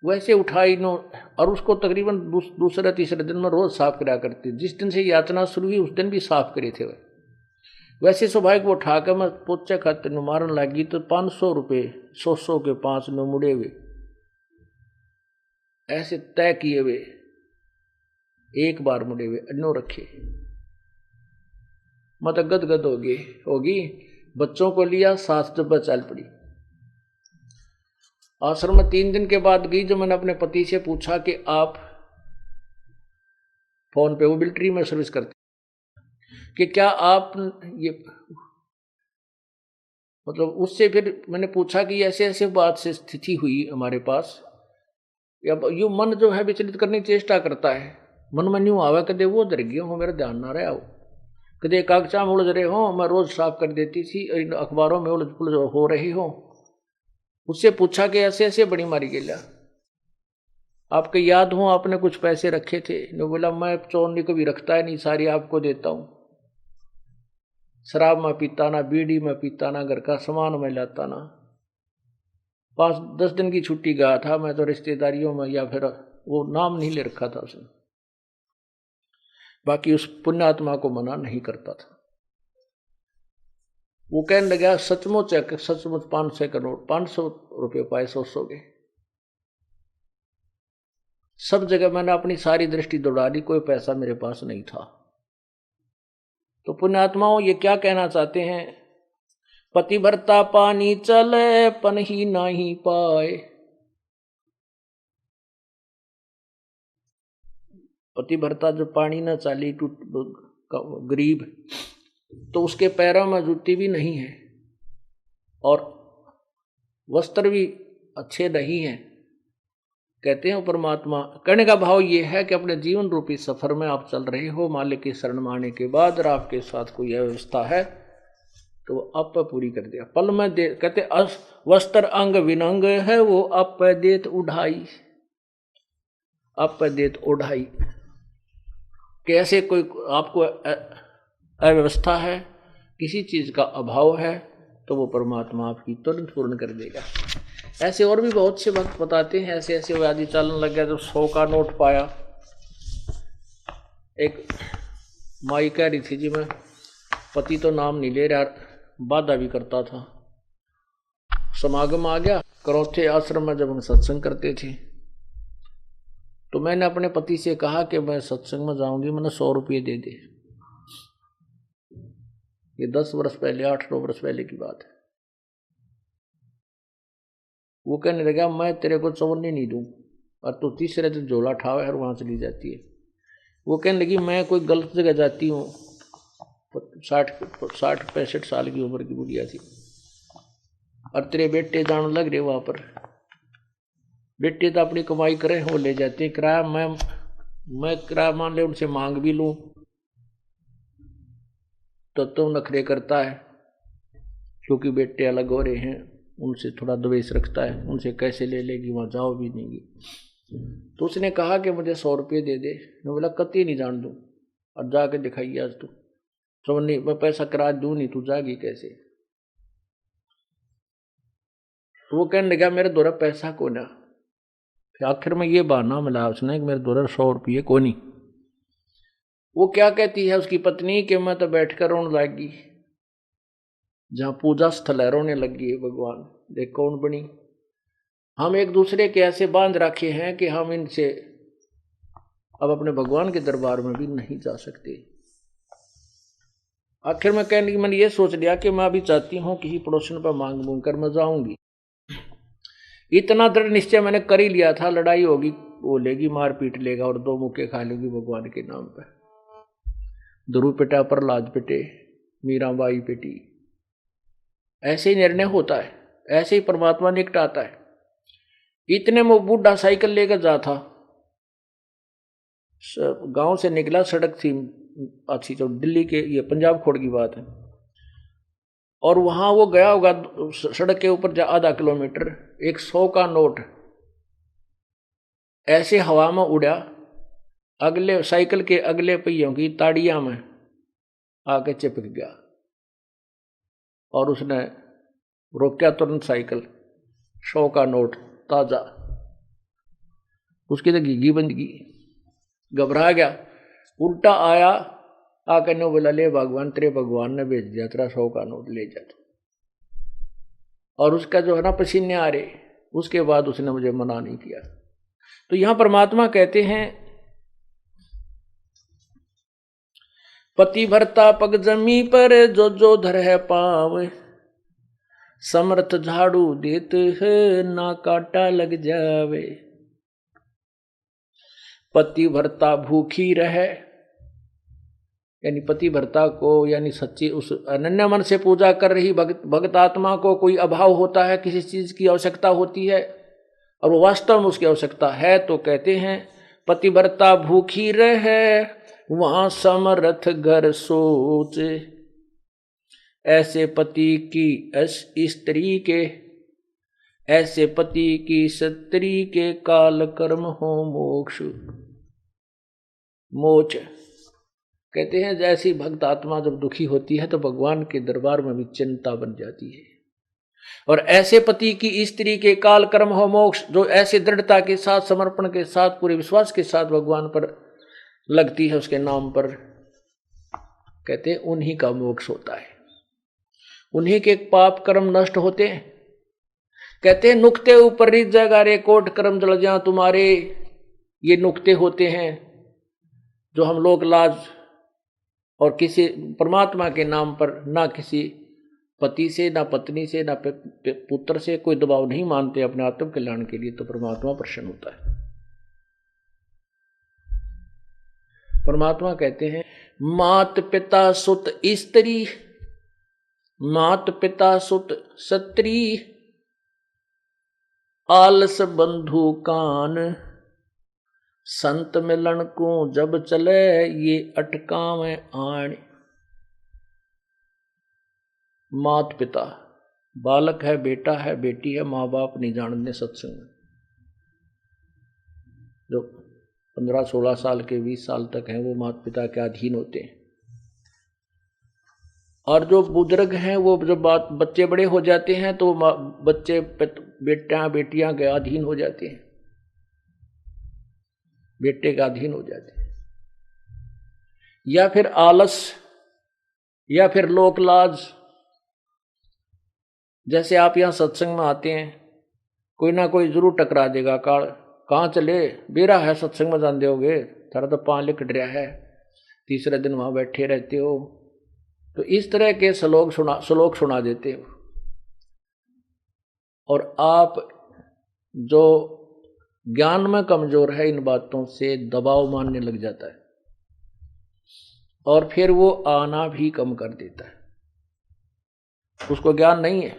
वैसे उठाई नो, और उसको तकरीबन दूसरे तीसरे दिन में रोज साफ करा करती। जिस दिन से याचना शुरू हुई उस दिन भी साफ करे थे वैसे स्वाभाविक वो उठाकर मैं पोचे खाते मारन लगी तो 500 रुपये 100 के 5 में मुड़े हुए ऐसे तय किए हुए। एक बार मुड़े हुए अन्नो रखे। मत गदगद होगी। बच्चों को लिया, सास जब चल पड़ी। आश्रम में 3 दिन के बाद गई। जब मैंने अपने पति से पूछा कि आप फोन पे, वो मिलिट्री में सर्विस करते, कि क्या आप ये, मतलब उससे फिर मैंने पूछा कि ऐसे ऐसे बात से स्थिति हुई हमारे पास, या यू मन जो है विचलित करने की चेष्टा करता है। मन में न्यू आवा कदे वो डर गया हो, मेरा ध्यान ना रहा हो, कदे कागजा में उलझ रहे हो, मैं रोज साफ कर देती थी, अखबारों में उलझ पुलझ हो रही हो। उससे पूछा कि ऐसे ऐसे बड़ी मारी गेला, आपके याद हो आपने कुछ पैसे रखे थे? ने बोला मैं चोरनी को भी रखता है नहीं, सारी आपको देता हूं। शराब में पीता ना, बीड़ी में पीता ना, घर का सामान में लाता ना। 5-10 दिन की छुट्टी गया था मैं तो रिश्तेदारियों में, या फिर वो नाम नहीं ले रखा था उसने। बाकी उस पुण्यात्मा को मना नहीं करता था। वो कहने लगा सचमुच 500 का नोट, 500 रुपये पाए, 100 के। सब जगह मैंने अपनी सारी दृष्टि दौड़ा दी, कोई पैसा मेरे पास नहीं था। तो पुण्यात्माओं ये क्या कहना चाहते हैं? पतिव्रता पानी चले पन ही नहीं पाए। पतिव्रता जो पानी न चाली, टूट गरीब, तो उसके पैरों में जूती भी नहीं है और वस्त्र भी अच्छे नहीं हैं। कहते हैं परमात्मा, कहने का भाव ये है कि अपने जीवन रूपी सफर में आप चल रहे हो, मालिक की शरण में आने के बाद और आपके साथ कोई व्यवस्था है तो आप पूरी कर दिया। पल में दे, कहते वस्त्र अंग विनंग है, वो आप देत उढ़ाई, आप देत उढ़ाई। कैसे कोई आपको अव्यवस्था है, किसी चीज का अभाव है, तो वो परमात्मा आपकी तुरंत पूर्ण कर देगा। ऐसे और भी बहुत से वक्त बताते हैं, ऐसे ऐसे वो आदि चलन लग गया। जब 100 का नोट पाया, एक माई कह रही थी जी, मैं पति तो नाम नहीं ले रहा, बाधा भी करता था। समागम आ गया, करौथे आश्रम में जब हम सत्संग करते थे, तो मैंने अपने पति से कहा कि मैं सत्संग में जाऊंगी, मैंने 100 रुपये दे दे। ये 10 वर्ष पहले, 8-9 वर्ष पहले की बात है। वो कहने लगा मैं तेरे को चवन्नी नहीं दूं, और तू तीसरे दिन झोला ठावे और वहां चली जाती है। वो कहने लगी मैं कोई गलत जगह जाती हूँ। 60-65 साल की उम्र की बुढ़िया थी, और तेरे बेटे जान लग रहे वहां पर। बेटे तो अपनी कमाई करे, वो ले जाते हैं किराया। मैं किराया मान ले उनसे मांग भी लूं तो तुम नखरे करता है, क्योंकि बेटे अलग हो रहे हैं, उनसे थोड़ा द्वेष रखता है, उनसे कैसे ले लेगी, वहां जाओ भी नहीं। तो उसने कहा कि मुझे 100 रुपये दे दे। मैं बोला कति नहीं जान दूं, और जाके दिखाइए आज तू। तो नहीं, मैं पैसा किराया दूं नहीं, तू जागी कैसे? तो वो कहने लगा मेरे द्वारा पैसा को ना। फिर आखिर में ये बहाना मिला उसने कि मेरे द्वारा 100 रुपये को नहीं। वो क्या कहती है उसकी पत्नी कि मैं तो बैठकर रोने लगी, जहां पूजा स्थल है रोने लगी है। भगवान देख कौन बनी। हम एक दूसरे के ऐसे बांध रखे हैं कि हम इनसे अब अपने भगवान के दरबार में भी नहीं जा सकते। आखिर में कहने की मैंने ये सोच लिया कि मैं अभी चाहती हूँ किसी पड़ोसन पर मांग मूंग कर मैं जाऊंगी। इतना दृढ़ निश्चय मैंने कर ही लिया था, लड़ाई होगी, वो लेगी, मार पीट लेगा और 2 मुक्के खा लेगी भगवान के नाम पर। ध्रुव पिटा, प्रहलाद पिटे, मीराबाई पिटी। ऐसे ही निर्णय होता है, ऐसे ही परमात्मा निकटाता है। इतने में बूढ़ा साइकिल लेकर जा था, गांव से निकला, सड़क थी अच्छी, तो दिल्ली के, ये पंजाब खोड़ की बात है, और वहां वो गया होगा सड़क के ऊपर आधा किलोमीटर। एक 100 का नोट ऐसे हवा में उड़ा, अगले साइकिल के अगले पहियों की ताड़ियां में आके चिपक गया, और उसने रोका तुरंत साइकिल। 100 का नोट ताजा, उसकी तो घीघी बंदगी, घबरा गया, उल्टा आया, आकर ने बोला ले भगवान, तेरे भगवान ने भेज दिया, तेरा 100 का नोट ले जा। और उसका जो है ना पसीने आ रहे, उसके बाद उसने मुझे मना नहीं किया। तो यहां परमात्मा कहते हैं पति भरता पग जमी पर जो जो धर है पाव, समर्थ झाड़ू देत है ना काटा लग जावे। पति भरता भूखी रहे, यानी पति भरता को यानी सच्ची उस अनन्य मन से पूजा कर रही भक्त आत्मा को कोई अभाव होता है, किसी चीज की आवश्यकता होती है और वो वास्तव में उसकी आवश्यकता है, तो कहते हैं पति भरता भूखी रहे वहां समर्थ घर सोच। ऐसे पति की स्त्री के, ऐसे पति की स्त्री के काल कर्म हो मोक्ष मोच। कहते हैं जैसी भक्त आत्मा जब दुखी होती है तो भगवान के दरबार में भी चिंता बन जाती है। और ऐसे पति की स्त्री के काल कर्म हो मोक्ष, जो ऐसे दृढ़ता के साथ, समर्पण के साथ, पूरे विश्वास के साथ भगवान पर लगती है, उसके नाम पर, कहते हैं उन्हीं का मोक्ष होता है, उन्हीं के पाप कर्म नष्ट होते हैं। कहते हैं नुक्ते ऊपर रित जगा रे कोट कर्म जल जा तुम्हारे। ये नुक्ते होते हैं जो हम लोग लाज और किसी परमात्मा के नाम पर ना किसी पति से, ना पत्नी से, ना पुत्र से कोई दबाव नहीं मानते अपने आत्म कल्याण के लिए, तो परमात्मा प्रसन्न होता है। परमात्मा कहते हैं मात पिता सुत स्त्री, मात पिता सुत सत्री, आलस बंधु कान, संत मिलन को जब चले ये अटकावे आण। मात पिता, बालक है, बेटा है, बेटी है, माँ बाप नहीं जानते सत्संग में, जो 15-16 साल के 20 साल तक हैं वो माता पिता के अधीन होते हैं। और जो बुजुर्ग हैं वो जब बच्चे बड़े हो जाते हैं तो बच्चे बेटा बेटियां के अधीन हो जाते हैं, बेटे का अधीन हो जाते हैं। या फिर आलस, या फिर लोक लाज। जैसे आप यहाँ सत्संग में आते हैं, कोई ना कोई जरूर टकरा देगा, कहाँ चले बेरा है सत्संग में जान दोगे, थारा तो पाँव लिकट रहा है, तीसरे दिन वहां बैठे रहते हो। तो इस तरह के श्लोक सुना देते हो और आप जो ज्ञान में कमजोर है इन बातों से दबाव मानने लग जाता है और फिर वो आना भी कम कर देता है, उसको ज्ञान नहीं है।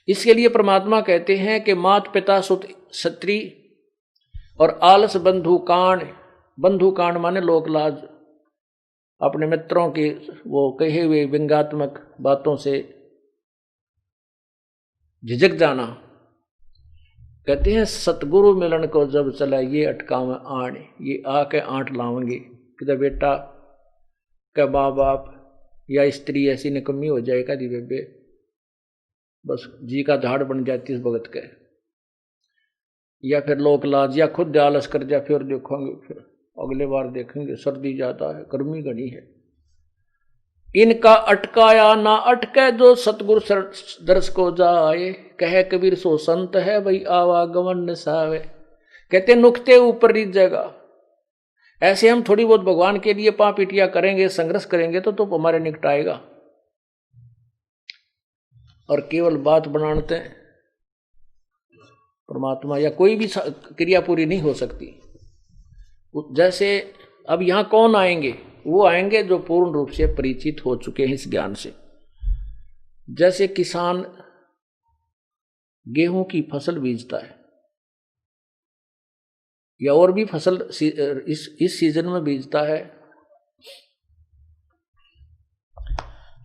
इसके लिए परमात्मा कहते हैं कि मात पिता सुत स्त्री और आलस बंधुकाण। बंधुकाण माने लोक लाज, अपने मित्रों की वो कहे हुए व्यंग्यात्मक बातों से झिझक जाना। कहते हैं सतगुरु मिलन को जब चला ये अटकाव आण, ये आके आंट लावेंगे कि बेटा क्या माँ बाप या स्त्री ऐसी निकम्मी हो जाएगा दी बेबे, बस जी का झाड़ बन जाती इस भगत के। या फिर लोक लाज, या खुद आलस कर जा, फिर देखोगे, फिर अगले बार देखेंगे, सर्दी ज्यादा है, गर्मी घनी है। इनका अटकाया ना अटके जो सतगुरु दर्श को जाए, कहे कबीर सो संत है भाई आवागमन निसावे। कहते नुक्ते ऊपर रीत जगह। ऐसे हम थोड़ी बहुत भगवान के लिए पापिटिया करेंगे, संघर्ष करेंगे तो हमारे निकट आएगा। और केवल बात बनाते हैं परमात्मा या कोई भी क्रिया पूरी नहीं हो सकती। जैसे अब यहां कौन आएंगे? वो आएंगे जो पूर्ण रूप से परिचित हो चुके हैं इस ज्ञान से। जैसे किसान गेहूं की फसल बीजता है या और भी फसल इस सीजन में बीजता है,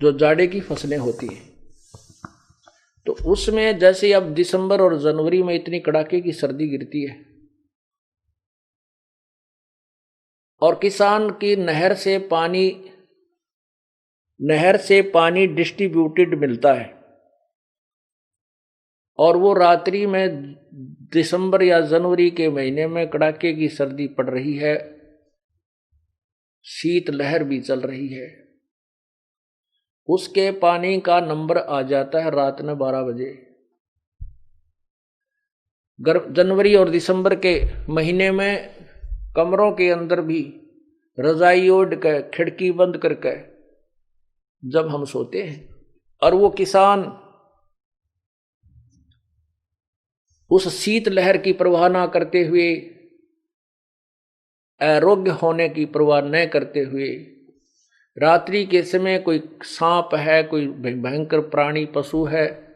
जो जाड़े की फसलें होती हैं, तो उसमें जैसे अब दिसंबर और जनवरी में इतनी कड़ाके की सर्दी गिरती है और किसान की नहर से पानी डिस्ट्रीब्यूटेड मिलता है और वो रात्रि में दिसंबर या जनवरी के महीने में कड़ाके की सर्दी पड़ रही है, शीत लहर भी चल रही है, उसके पानी का नंबर आ जाता है रात में 12 बजे। जनवरी और दिसंबर के महीने में कमरों के अंदर भी रजाई ओढ़ के खिड़की बंद करके जब हम सोते हैं, और वो किसान उस शीत लहर की परवाह ना करते हुए, आरोग्य होने की परवाह न करते हुए, रात्रि के समय कोई सांप है, कोई भयंकर प्राणी पशु है,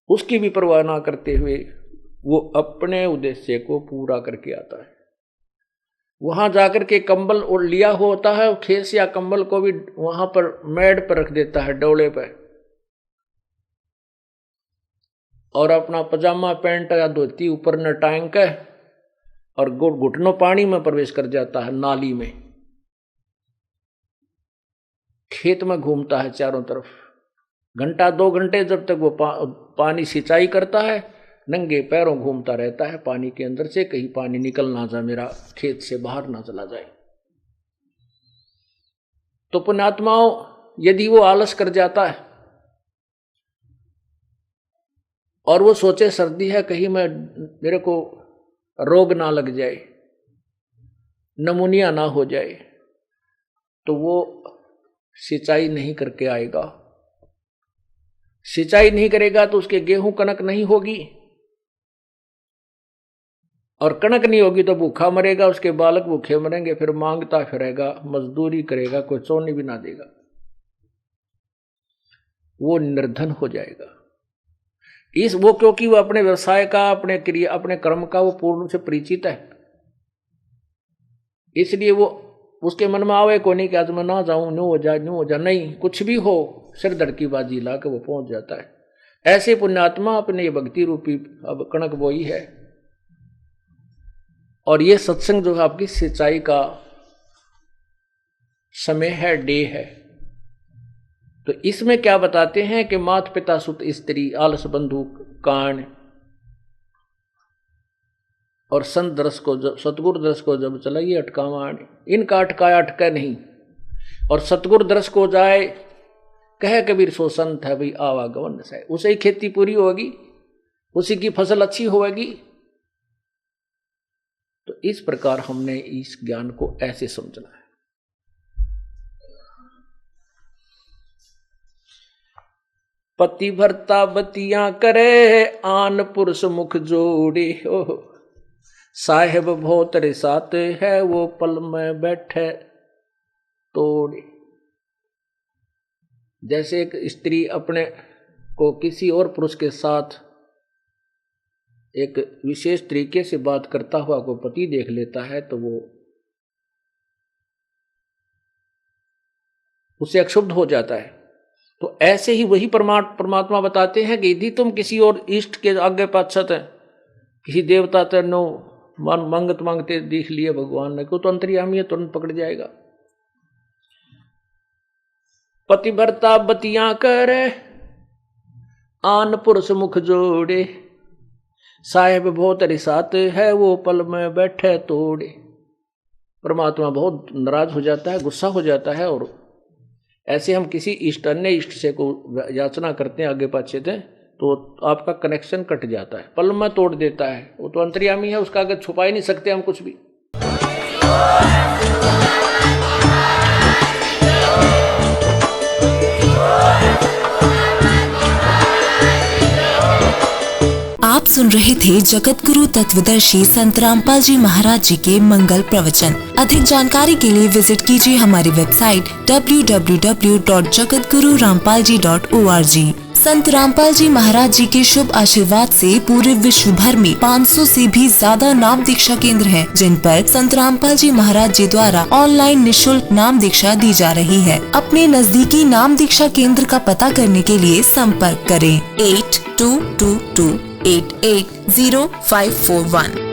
उसकी भी परवाह ना करते हुए वो अपने उद्देश्य को पूरा करके आता है। वहां जाकर के कंबल और लिया होता है, खेस या कंबल को भी वहां पर मेड पर रख देता है, डोले पर, और अपना पजामा पैंट या धोती ऊपर न टांग के और घुटनों पानी में प्रवेश कर जाता है, नाली में। खेत में घूमता है चारों तरफ, घंटा 2 घंटे जब तक वो पानी सिंचाई करता है, नंगे पैरों घूमता रहता है पानी के अंदर से, कहीं पानी निकल ना जाए, मेरा खेत से बाहर ना चला जाए। तो पुण्यात्माओं, यदि वो आलस कर जाता है और वो सोचे सर्दी है, कहीं मेरे को रोग ना लग जाए, नमूनिया ना हो जाए, तो वो सिंचाई नहीं करके आएगा। सिंचाई नहीं करेगा तो उसके गेहूं कनक नहीं होगी, और कनक नहीं होगी तो भूखा मरेगा, उसके बालक भूखे मरेंगे, फिर मांगता फिरेगा, मजदूरी करेगा, कोई चोनी भी ना देगा, वो निर्धन हो जाएगा। वो क्योंकि वो अपने व्यवसाय का, अपने क्रिया, अपने कर्म का वो पूर्ण से परिचित है, इसलिए वो उसके मन में आवे को नहीं कि आज मैं ना जाऊं, न्यू हो जा, नहीं, कुछ भी हो, सिर धड़ की बाजी ला के वो पहुंच जाता है। ऐसे पुण्यात्मा अपने ये भक्ति रूपी अब कणक बोई है, और ये सत्संग जो है आपकी सिंचाई का समय है, डे है। तो इसमें क्या बताते हैं कि माता पिता सुत स्त्री आलस बंधु कान, और संत दरस को जब, सतगुरु दरस को जब चलाइए अटका मान, इनका अटकाया अटका नहीं, और सतगुरु दरस को जाए कहे कबीर सो संत है भाई आवागमन से, उसे ही खेती पूरी होगी, उसी की फसल अच्छी होगी। तो इस प्रकार हमने इस ज्ञान को ऐसे समझना है। पतिव्रता बतियां करे आन पुरुष मुख जोड़े, साहेब बहुत रिसाते है वो पल में बैठे तोड़े। जैसे एक स्त्री अपने को किसी और पुरुष के साथ एक विशेष तरीके से बात करता हुआ को पति देख लेता है तो वो उससे अक्षुब्ध हो जाता है। तो ऐसे ही वही परमात्मा बताते हैं कि यदि तुम किसी और इष्ट के आगे पाछत है, किसी देवता ते नो मांगत मांगते देख लिए भगवान ने, को तो अंतर्यामी तुरंत पकड़ जाएगा। पतिव्रता बतियां करे आन पुरुष मुख जोड़े, साहेब बहुत रिसाते है वो पल में बैठे तोड़े। परमात्मा बहुत नाराज हो जाता है, गुस्सा हो जाता है, और ऐसे हम किसी इष्ट अन्य इष्ट से को याचना करते हैं आगे पाछे थे तो आपका कनेक्शन कट जाता है, पल में तोड़ देता है। वो तो अंतर्यामी है, उसका आगे छुपा ही नहीं सकते हम कुछ भी। आप सुन रहे थे जगत गुरु तत्वदर्शी संत रामपाल जी महाराज जी के मंगल प्रवचन। अधिक जानकारी के लिए विजिट कीजिए हमारी वेबसाइट www.jagatgururampalji.org। संत रामपाल जी महाराज जी के शुभ आशीर्वाद से पूरे विश्व भर में 500 से भी ज्यादा नाम दीक्षा केंद्र हैं, जिन पर संत रामपाल जी महाराज जी द्वारा ऑनलाइन निःशुल्क नाम दीक्षा दी जा रही है। अपने नजदीकी नाम दीक्षा केंद्र का पता करने के लिए संपर्क करें 8222880541।